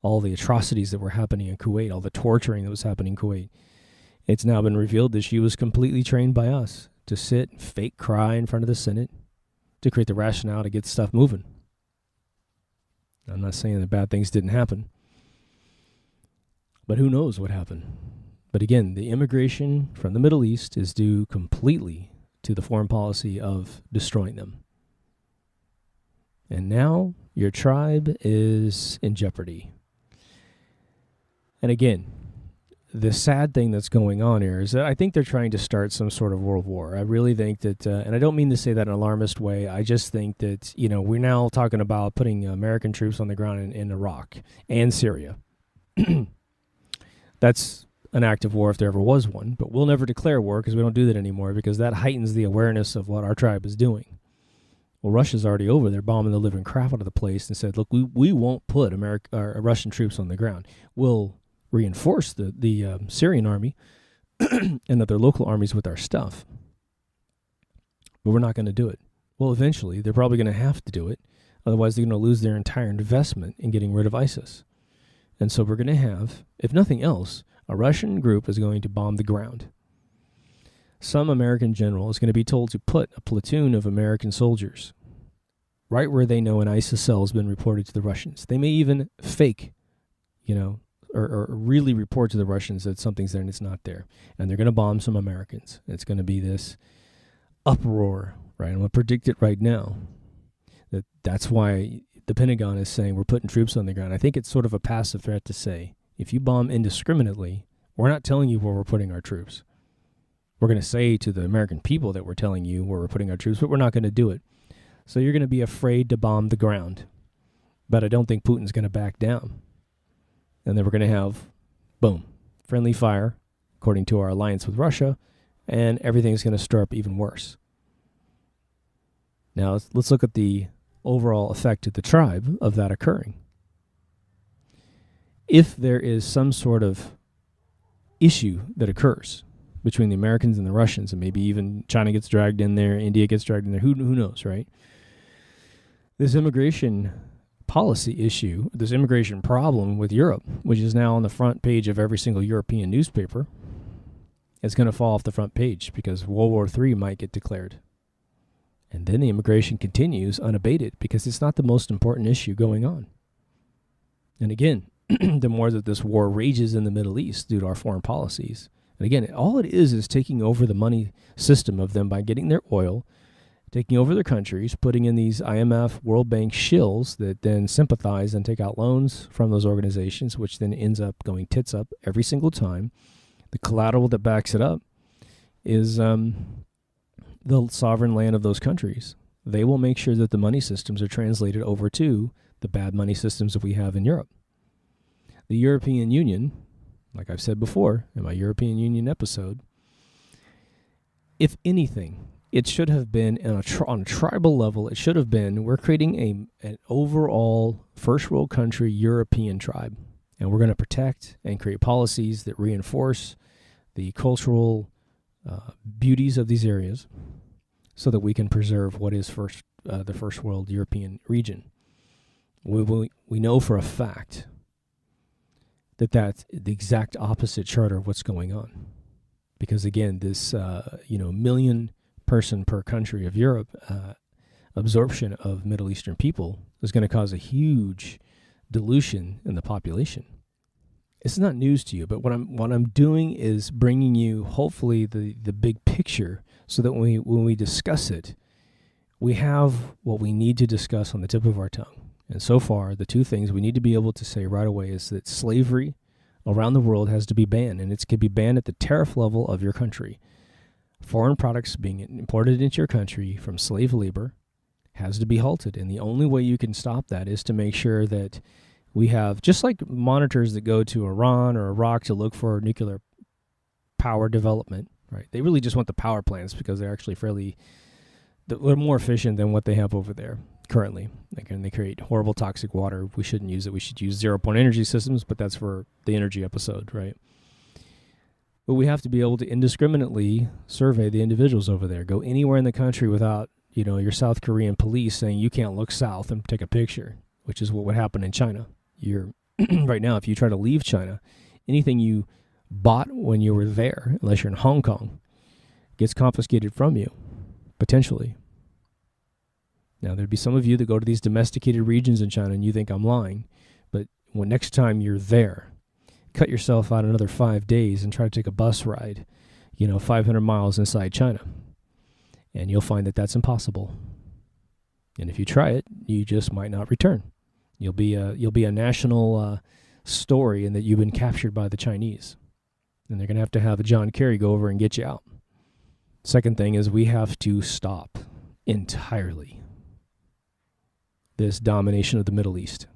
all the atrocities that were happening in Kuwait, all the torturing that was happening in Kuwait. It's now been revealed that she was completely trained by us to sit and fake cry in front of the Senate to create the rationale to get stuff moving. I'm not saying that bad things didn't happen, but who knows what happened. But again, the immigration from the Middle East is due completely to the foreign policy of destroying them. And now your tribe is in jeopardy. And again, the sad thing that's going on here is that I think they're trying to start some sort of world war. I really think that, and I don't mean to say that in an alarmist way, I just think that, we're now talking about putting American troops on the ground in Iraq and Syria. That's an act of war if there ever was one, but we'll never declare war because we don't do that anymore, because that heightens the awareness of what our tribe is doing. Well, Russia's already over there bombing the living crap out of the place and said, look, we won't put Russian troops on the ground. We'll reinforce the Syrian army and other local armies with our stuff. But we're not going to do it. Well, eventually, they're probably going to have to do it. Otherwise, they're going to lose their entire investment in getting rid of ISIS. And so we're going to have, if nothing else, a Russian group is going to bomb the ground. Some American general is going to be told to put a platoon of American soldiers right where they know an ISIS cell has been reported to the Russians. They may even fake, or really report to the Russians that something's there and it's not there. And they're going to bomb some Americans. It's going to be this uproar, right? I'm going to predict it right now. That's why the Pentagon is saying we're putting troops on the ground. I think it's sort of a passive threat to say, if you bomb indiscriminately, we're not telling you where we're putting our troops. We're going to say to the American people that we're telling you where we're putting our troops, but we're not going to do it. So you're going to be afraid to bomb the ground. But I don't think Putin's going to back down. And then we're going to have, boom, friendly fire, according to our alliance with Russia, and everything's going to stir up even worse. Now, let's look at the overall effect to the tribe of that occurring. If there is some sort of issue that occurs between the Americans and the Russians, and maybe even China gets dragged in there, India gets dragged in there, who knows, right? This immigration policy issue, this immigration problem with Europe, which is now on the front page of every single European newspaper, is going to fall off the front page because World War III might get declared. And then the immigration continues unabated because it's not the most important issue going on. And again, the more that this war rages in the Middle East due to our foreign policies, and again, all it is taking over the money system of them by getting their oil, taking over their countries, putting in these IMF, World Bank shills that then sympathize and take out loans from those organizations, which then ends up going tits up every single time. The collateral that backs it up is the sovereign land of those countries. They will make sure that the money systems are translated over to the bad money systems that we have in Europe. The European Union, like I've said before in my European Union episode, if anything, it should have been on a tribal level, it should have been, we're creating an overall first world country European tribe. And we're going to protect and create policies that reinforce the cultural beauties of these areas so that we can preserve what is the first world European region. We know for a fact that that's the exact opposite charter of what's going on. Because again, this million person per country of Europe absorption of Middle Eastern people is going to cause a huge dilution in the population. It's not news to you, but what I'm doing is bringing you hopefully the big picture so that when we discuss it, we have what we need to discuss on the tip of our tongue. And so far, the two things we need to be able to say right away is that slavery around the world has to be banned, and it could be banned at the tariff level of your country. Foreign products being imported into your country from slave labor has to be halted, and the only way you can stop that is to make sure that we have, just like monitors that go to Iran or Iraq to look for nuclear power development, right? They really just want the power plants because they're actually they're more efficient than what they have over there currently. They create horrible toxic water. We shouldn't use it. We should use zero-point energy systems, but that's for the energy episode, right? But we have to be able to indiscriminately survey the individuals over there. Go anywhere in the country without, your South Korean police saying you can't look south and take a picture, which is what would happen in China. Right now, if you try to leave China, anything you bought when you were there, unless you're in Hong Kong, gets confiscated from you, potentially. Now, there'd be some of you that go to these domesticated regions in China and you think I'm lying, but when next time you're there, cut yourself out another 5 days and try to take a bus ride, 500 miles inside China, and you'll find that that's impossible. And if you try it, you just might not return. You'll be a national story in that you've been captured by the Chinese, and they're going to have a John Kerry go over and get you out. Second thing is we have to stop entirely this domination of the Middle East.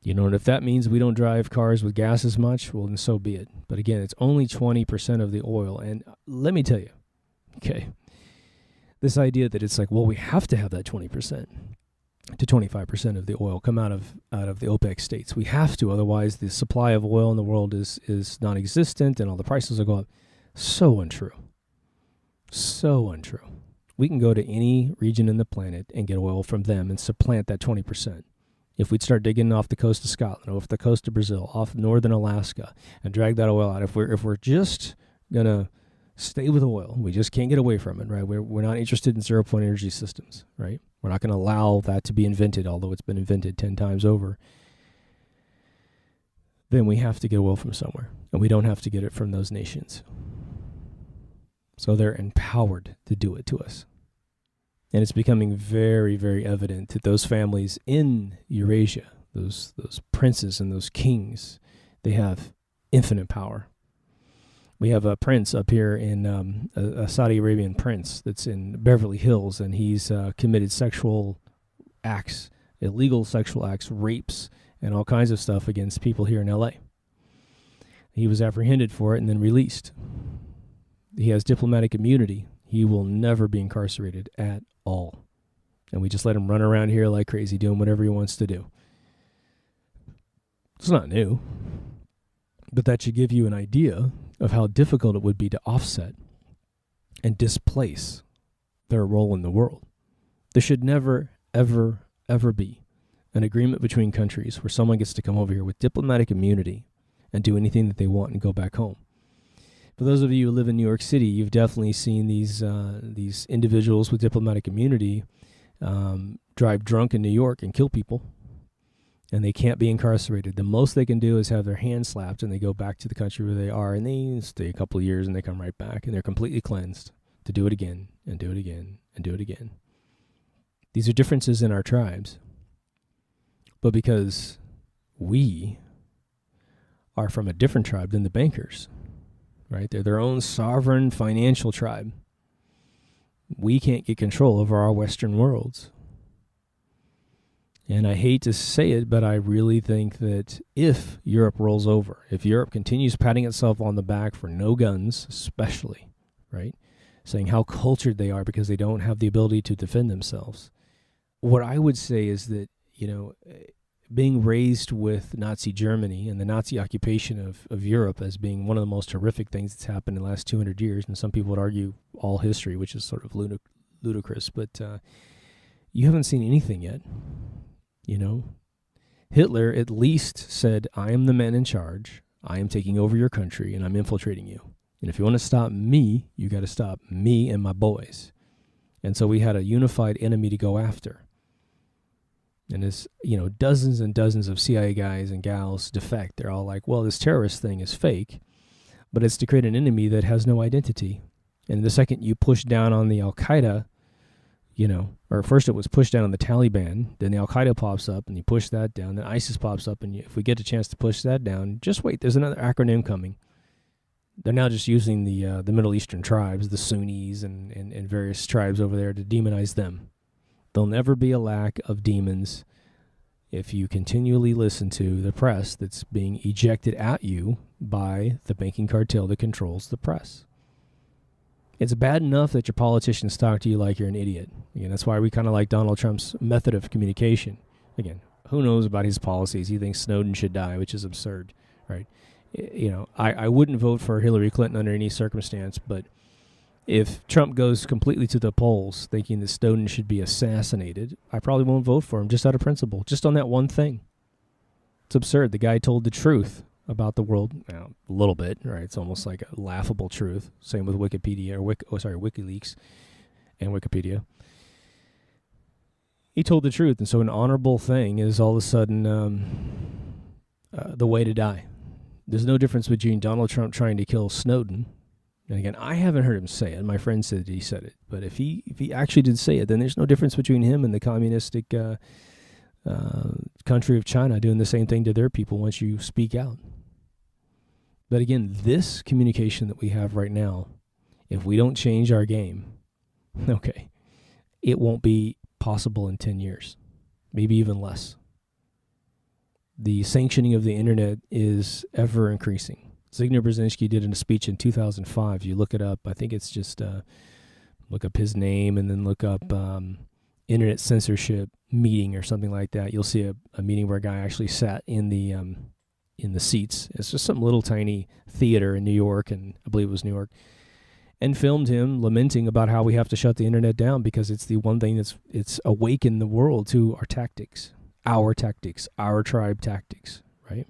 And if that means we don't drive cars with gas as much, well, then so be it. But again, it's only 20% of the oil. And let me tell you, okay, this idea that it's like, well, we have to have that 20% to 25% of the oil come out of the OPEC states. We have to, otherwise the supply of oil in the world is non-existent and all the prices will go up. So untrue. So untrue. We can go to any region in the planet and get oil from them and supplant that 20%. If we'd start digging off the coast of Scotland, off the coast of Brazil, off northern Alaska, and drag that oil out, if we're just gonna stay with oil, we just can't get away from it, right? We're not interested in zero-point energy systems, right? We're not going to allow that to be invented, although it's been invented 10 times over. Then we have to get oil from somewhere, and we don't have to get it from those nations. So they're empowered to do it to us. And it's becoming very, very evident that those families in Eurasia, those princes and those kings, they have infinite power. We have a prince up here in a Saudi Arabian prince that's in Beverly Hills, and he's committed sexual acts, illegal sexual acts, rapes, and all kinds of stuff against people here in L.A. He was apprehended for it and then released. He has diplomatic immunity. He will never be incarcerated at all. And we just let him run around here like crazy, doing whatever he wants to do. It's not new, but that should give you an idea of how difficult it would be to offset and displace their role in the world. There should never, ever, ever be an agreement between countries where someone gets to come over here with diplomatic immunity and do anything that they want and go back home. For those of you who live in New York City, you've definitely seen these individuals with diplomatic immunity drive drunk in New York and kill people, and they can't be incarcerated. The most they can do is have their hand slapped, and they go back to the country where they are, and they stay a couple of years, and they come right back, and they're completely cleansed to do it again, and do it again, and do it again. These are differences in our tribes, but because we are from a different tribe than the bankers, right? They're their own sovereign financial tribe. We can't get control over our Western worlds. And I hate to say it, but I really think that if Europe rolls over, if Europe continues patting itself on the back for no guns, especially, right, saying how cultured they are because they don't have the ability to defend themselves, what I would say is that, being raised with Nazi Germany and the Nazi occupation of Europe as being one of the most horrific things that's happened in the last 200 years, and some people would argue all history, which is sort of ludicrous, but you haven't seen anything yet. Hitler at least said, I am the man in charge, I am taking over your country, and I'm infiltrating you. And if you want to stop me, you got to stop me and my boys. And so we had a unified enemy to go after. And as, dozens and dozens of CIA guys and gals defect. They're all like, well, this terrorist thing is fake, but it's to create an enemy that has no identity. And the second you push down on the Al-Qaeda, or first it was pushed down on the Taliban, then the Al-Qaeda pops up and you push that down, then ISIS pops up, and if we get a chance to push that down, just wait, there's another acronym coming. They're now just using the Middle Eastern tribes, the Sunnis and various tribes over there to demonize them. There'll never be a lack of demons if you continually listen to the press that's being ejected at you by the banking cartel that controls the press. It's bad enough that your politicians talk to you like you're an idiot. Again, that's why we kind of like Donald Trump's method of communication. Again, who knows about his policies? He thinks Snowden should die, which is absurd, right? I wouldn't vote for Hillary Clinton under any circumstance, but if Trump goes completely to the polls thinking that Snowden should be assassinated, I probably won't vote for him just out of principle, just on that one thing. It's absurd. The guy told the truth about the world, a little bit, right? It's almost like a laughable truth. Same with Wikipedia, WikiLeaks and Wikipedia. He told the truth, and so an honorable thing is all of a sudden the way to die. There's no difference between Donald Trump trying to kill Snowden, and again, I haven't heard him say it. My friend said he said it, but if he actually did say it, then there's no difference between him and the communistic country of China doing the same thing to their people once you speak out. But again, this communication that we have right now, if we don't change our game, okay, it won't be possible in 10 years, maybe even less. The sanctioning of the internet is ever increasing. Zygmunt Brzezinski did in a speech in 2005. You look it up. I think it's just look up his name and then look up internet censorship meeting or something like that. You'll see a meeting where a guy actually sat in the seats. It's just some little tiny theater in New York, and I believe it was New York, and filmed him lamenting about how we have to shut the internet down because it's the one thing it's awakened the world to our tactics, our tribe tactics, right?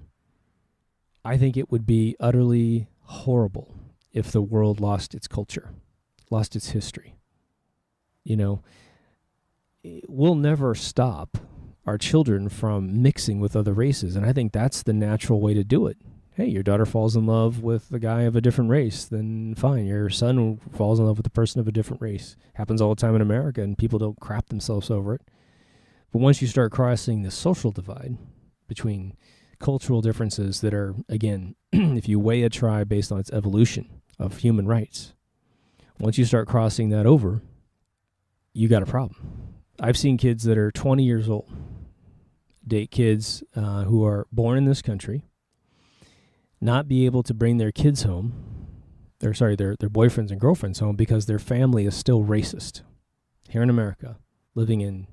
I think it would be utterly horrible if the world lost its culture, lost its history. We'll never stop our children from mixing with other races, and I think that's the natural way to do it. Hey, your daughter falls in love with a guy of a different race, then fine. Your son falls in love with a person of a different race. Happens all the time in America, and people don't crap themselves over it. But once you start crossing the social divide between cultural differences that are, again, if you weigh a tribe based on its evolution of human rights, once you start crossing that over, you got a problem. I've seen kids that are 20 years old date kids who are born in this country, not be able to bring their kids home, their boyfriends and girlfriends home because their family is still racist here in America, living in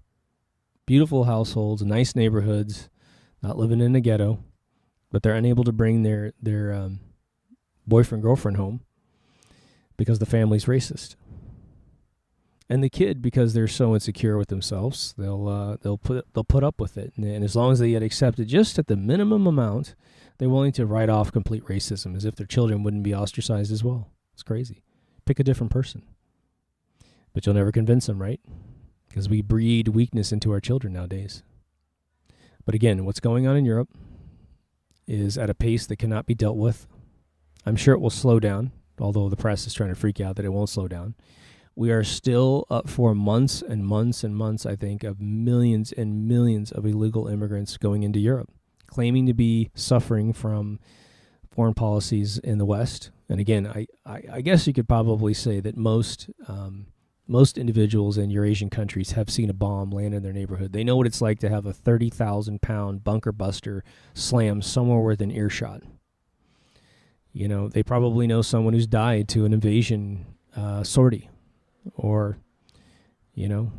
beautiful households, nice neighborhoods, not living in a ghetto, but they're unable to bring their boyfriend, girlfriend home because the family's racist. And the kid, because they're so insecure with themselves, they'll put up with it. And as long as they get accepted just at the minimum amount, they're willing to write off complete racism as if their children wouldn't be ostracized as well. It's crazy. Pick a different person. But you'll never convince them, right? Because we breed weakness into our children nowadays. But again, what's going on in Europe is at a pace that cannot be dealt with. I'm sure it will slow down, although the press is trying to freak out that it won't slow down. We are still up for months and months and months, I think, of millions and millions of illegal immigrants going into Europe, claiming to be suffering from foreign policies in the West. And again, I guess you could probably say that most most individuals in Eurasian countries have seen a bomb land in their neighborhood. They know what it's like to have a 30,000-pound bunker buster slam somewhere within earshot. They probably know someone who's died to an invasion sortie, or,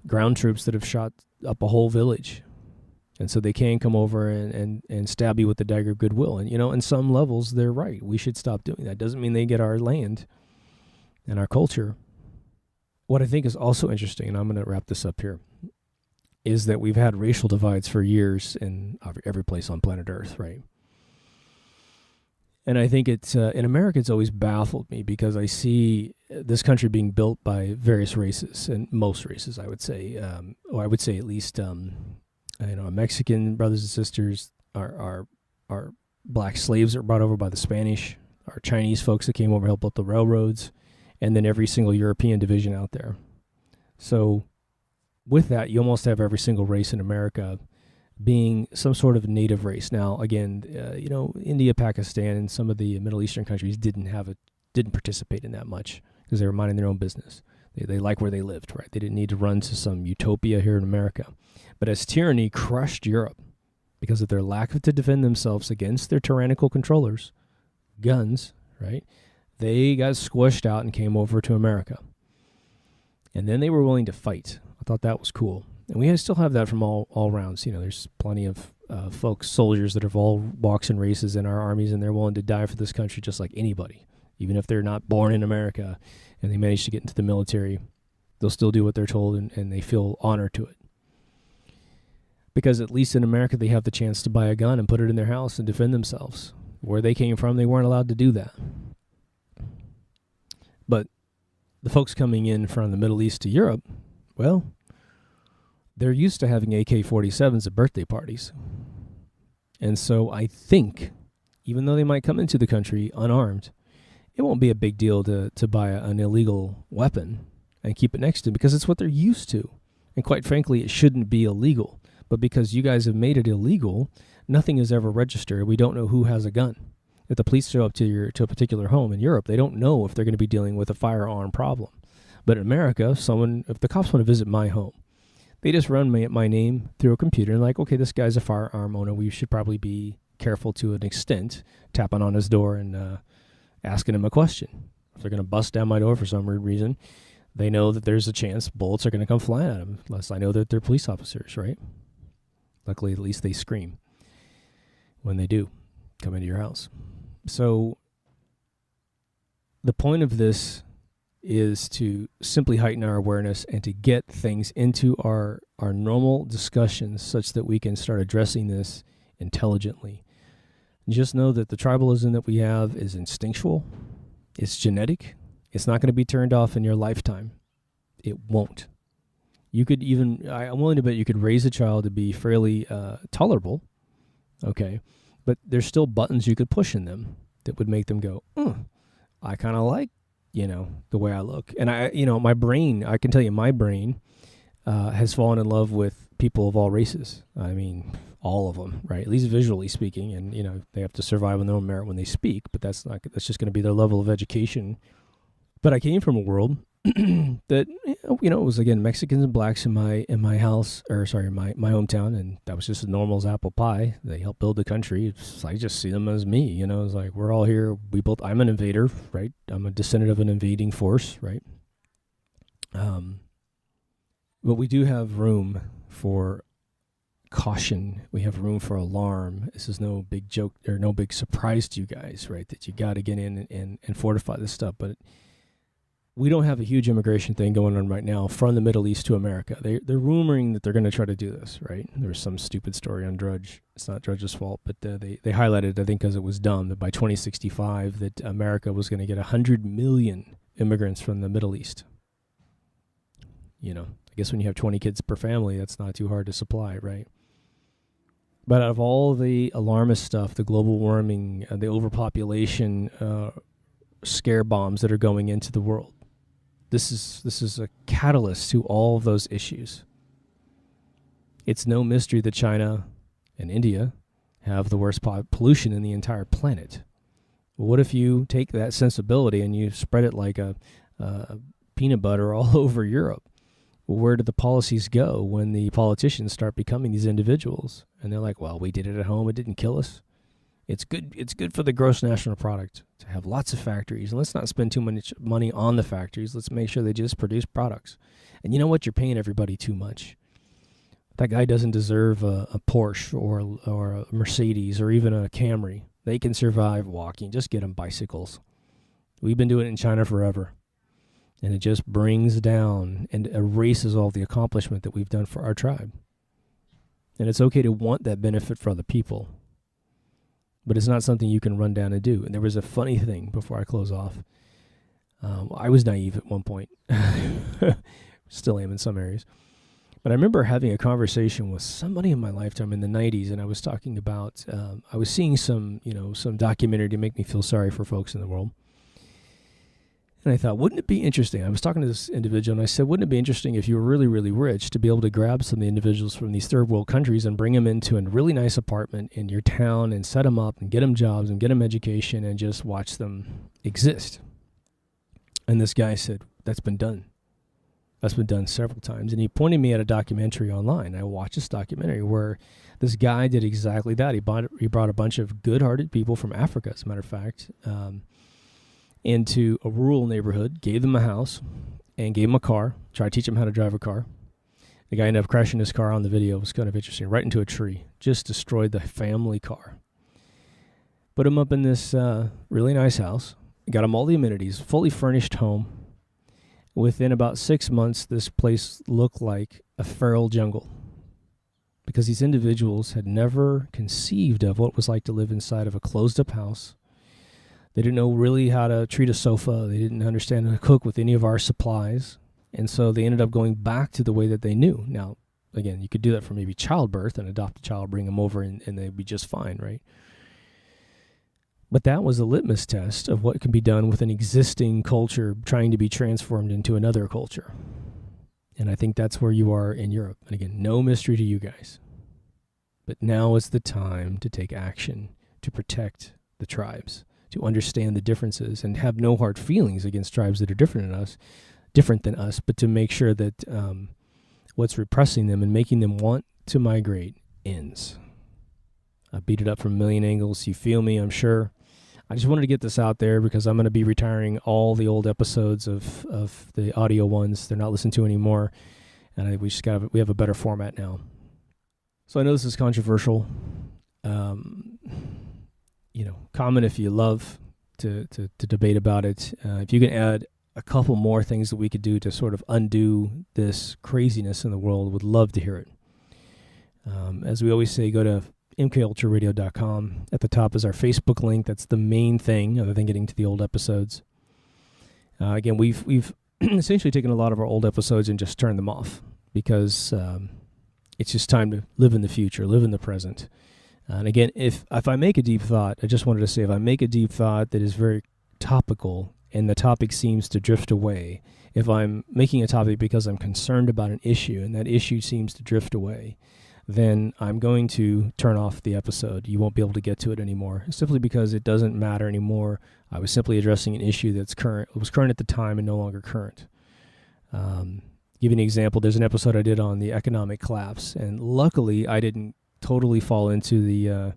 ground troops that have shot up a whole village. And so they can come over and stab you with the dagger of goodwill. And, in some levels, they're right. We should stop doing that. Doesn't mean they get our land and our culture. What I think is also interesting, and I'm going to wrap this up here, is that we've had racial divides for years in every place on planet Earth, right? And I think it's in America, it's always baffled me because I see this country being built by various races, and most races, I would say. Or I would say at least, Mexican brothers and sisters, our black slaves that were brought over by the Spanish, our Chinese folks that came over helped build the railroads, and then every single European division out there. So with that, you almost have every single race in America being some sort of native race. Now, again, India, Pakistan, and some of the Middle Eastern countries didn't participate in that much because they were minding their own business. They like where they lived, right? They didn't need to run to some utopia here in America. But as tyranny crushed Europe because of their lack to defend themselves against their tyrannical controllers, guns, right? They got squished out and came over to America. And then they were willing to fight. I thought that was cool. And we still have that from all rounds. There's plenty of folks, soldiers that are of all walks and races in our armies, and they're willing to die for this country just like anybody. Even if they're not born in America and they manage to get into the military, they'll still do what they're told, and they feel honor to it. Because at least in America, they have the chance to buy a gun and put it in their house and defend themselves. Where they came from, they weren't allowed to do that. But the folks coming in from the Middle East to Europe, well, they're used to having AK-47s at birthday parties. And so I think, even though they might come into the country unarmed, it won't be a big deal to buy an illegal weapon and keep it next to them because it's what they're used to. And quite frankly, it shouldn't be illegal. But because you guys have made it illegal, nothing is ever registered. We don't know who has a gun. If the police show up to a particular home in Europe, they don't know if they're going to be dealing with a firearm problem. But in America, if the cops want to visit my home, they just run my name through a computer and okay, this guy's a firearm owner. We should probably be careful to an extent, tapping on his door and asking him a question. If they're going to bust down my door for some weird reason, they know that there's a chance bullets are going to come flying at them, unless I know that they're police officers, right? Luckily, at least they scream when they do come into your house. So the point of this is to simply heighten our awareness and to get things into our normal discussions such that we can start addressing this intelligently. Just know that the tribalism that we have is instinctual. It's genetic. It's not going to be turned off in your lifetime. It won't. You could I'm willing to bet you could raise a child to be fairly tolerable, okay, but there's still buttons you could push in them that would make them go, I kind of like, the way I look. And my brain, I can tell you my brain has fallen in love with people of all races. I mean, all of them, right? At least visually speaking. And, they have to survive on their own merit when they speak, but that's just going to be their level of education. But I came from a world that, it was, again, Mexicans and blacks in my house, my hometown, and that was just as normal as apple pie. They helped build the country. I just see them as me, it's like, we're all here. I'm an invader, right? I'm a descendant of an invading force, right? But we do have room for caution. We have room for alarm. This is no big joke or no big surprise to you guys, right? That you got to get in and fortify this stuff, but we don't have a huge immigration thing going on right now from the Middle East to America. They're rumoring that they're going to try to do this, right? There was some stupid story on Drudge. It's not Drudge's fault, but they highlighted, I think because it was dumb, that by 2065 that America was going to get 100 million immigrants from the Middle East. I guess when you have 20 kids per family, that's not too hard to supply, right? But out of all the alarmist stuff, the global warming, the overpopulation, scare bombs that are going into the world, this is a catalyst to all of those issues. It's no mystery that China and India have the worst pollution in the entire planet. Well, what if you take that sensibility and you spread it like a peanut butter all over Europe. Well, where do the policies go when the politicians start becoming these individuals? And they're like, well, we did it at home. It didn't kill us. It's good for the gross national product to have lots of factories. And let's not spend too much money on the factories. Let's make sure they just produce products. And you know what? You're paying everybody too much. That guy doesn't deserve a Porsche or a Mercedes or even a Camry. They can survive walking. Just get them bicycles. We've been doing it in China forever. And it just brings down and erases all the accomplishment that we've done for our tribe. And it's okay to want that benefit for other people. But it's not something you can run down and do. And there was a funny thing before I close off. I was naive at one point. Still am in some areas. But I remember having a conversation with somebody in my lifetime in the 90s, and I was talking about, I was seeing some documentary to make me feel sorry for folks in the world. And I thought, wouldn't it be interesting? I was talking to this individual, and I said, wouldn't it be interesting if you were really, really rich to be able to grab some of the individuals from these third world countries and bring them into a really nice apartment in your town and set them up and get them jobs and get them education and just watch them exist? And this guy said, that's been done. That's been done several times. And he pointed me at a documentary online. I watched this documentary where this guy did exactly that. He brought a bunch of good-hearted people from Africa, as a matter of fact, into a rural neighborhood, gave them a house, and gave them a car, tried to teach them how to drive a car. The guy ended up crashing his car on the video. It was kind of interesting. Right into a tree. Just destroyed the family car. Put him up in this really nice house. Got him all the amenities. Fully furnished home. Within about 6 months, this place looked like a feral jungle. Because these individuals had never conceived of what it was like to live inside of a closed-up house. They didn't know really how to treat a sofa. They didn't understand how to cook with any of our supplies. And so they ended up going back to the way that they knew. Now, again, you could do that for maybe childbirth and adopt a child, bring them over, and they'd be just fine, right? But that was a litmus test of what can be done with an existing culture trying to be transformed into another culture. And I think that's where you are in Europe. And again, no mystery to you guys. But now is the time to take action to protect the tribes, to understand the differences and have no hard feelings against tribes that are different than us, but to make sure that what's repressing them and making them want to migrate ends. I beat it up from a million angles. You feel me, I'm sure. I just wanted to get this out there because I'm going to be retiring all the old episodes of the audio ones. They're not listened to anymore, and we have a better format now. So I know this is controversial. Comment if you love to debate about it. If you can add a couple more things that we could do to sort of undo this craziness in the world, would love to hear it. As we always say, go to mkulturaradio.com. At the top is our Facebook link. That's the main thing, other than getting to the old episodes. Again, we've essentially taken a lot of our old episodes and just turned them off because it's just time to live in the future, live in the present. And again, if I make a deep thought, I just wanted to say, if I make a deep thought that is very topical and the topic seems to drift away, if I'm making a topic because I'm concerned about an issue and that issue seems to drift away, then I'm going to turn off the episode. You won't be able to get to it anymore, simply because it doesn't matter anymore. I was simply addressing an issue that's current. It was current at the time and no longer current. Give you an example. There's an episode I did on the economic collapse, and luckily I didn't totally fall into the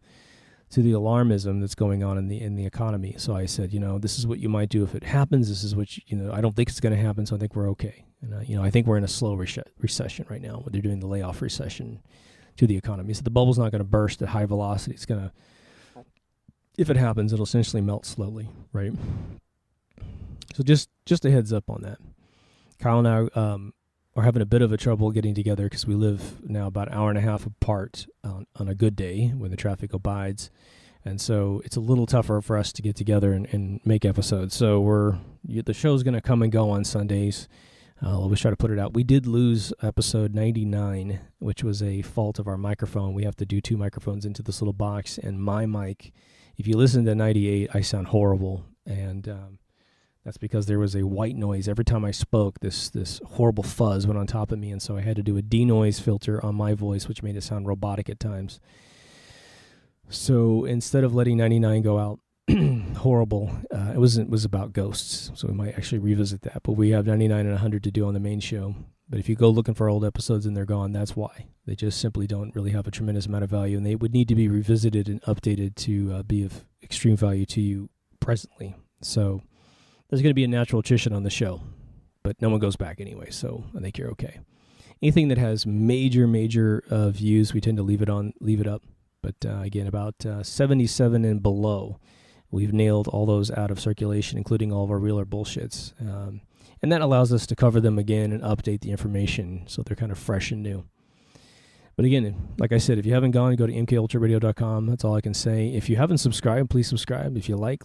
alarmism that's going on in the economy. So I said, this is what you might do if it happens. This is what I don't think it's going to happen, so I think we're okay. And I think we're in a slow recession right now. They're doing the layoff recession to the economy. So the bubble's not going to burst at high velocity. It's going to, if it happens, it'll essentially melt slowly, right? So just a heads up on that. Kyle and I are having a bit of a trouble getting together because we live now about an hour and a half apart on a good day when the traffic abides. And so it's a little tougher for us to get together and make episodes. So the show's going to come and go on Sundays. I'll always try to put it out. We did lose episode 99, which was a fault of our microphone. We have to do 2 microphones into this little box. And my mic, if you listen to 98, I sound horrible. And that's because there was a white noise. Every time I spoke, this horrible fuzz went on top of me. And so I had to do a denoise filter on my voice, which made it sound robotic at times. So instead of letting 99 go out, horrible. It was about ghosts, so we might actually revisit that. But we have 99 and 100 to do on the main show. But if you go looking for old episodes and they're gone, that's why. They just simply don't really have a tremendous amount of value, and they would need to be revisited and updated to be of extreme value to you presently. So there's going to be a natural attrition on the show, but no one goes back anyway, so I think you're okay. Anything that has major views, we tend to leave it up. But again, about 77 and below, we've nailed all those out of circulation, including all of our real or bullshits. And that allows us to cover them again and update the information so they're kind of fresh and new. But again, like I said, if you haven't gone, go to mkultraradio.com. That's all I can say. If you haven't subscribed, please subscribe. If you like.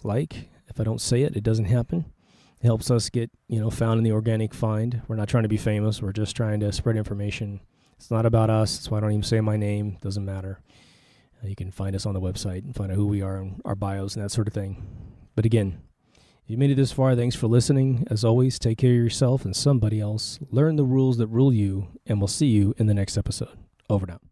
If I don't say it, it doesn't happen. It helps us get, found in the organic find. We're not trying to be famous. We're just trying to spread information. It's not about us. That's why I don't even say my name. It doesn't matter. You can find us on the website and find out who we are and our bios and that sort of thing. But again, if you made it this far, thanks for listening. As always, take care of yourself and somebody else. Learn the rules that rule you, and we'll see you in the next episode. Over now.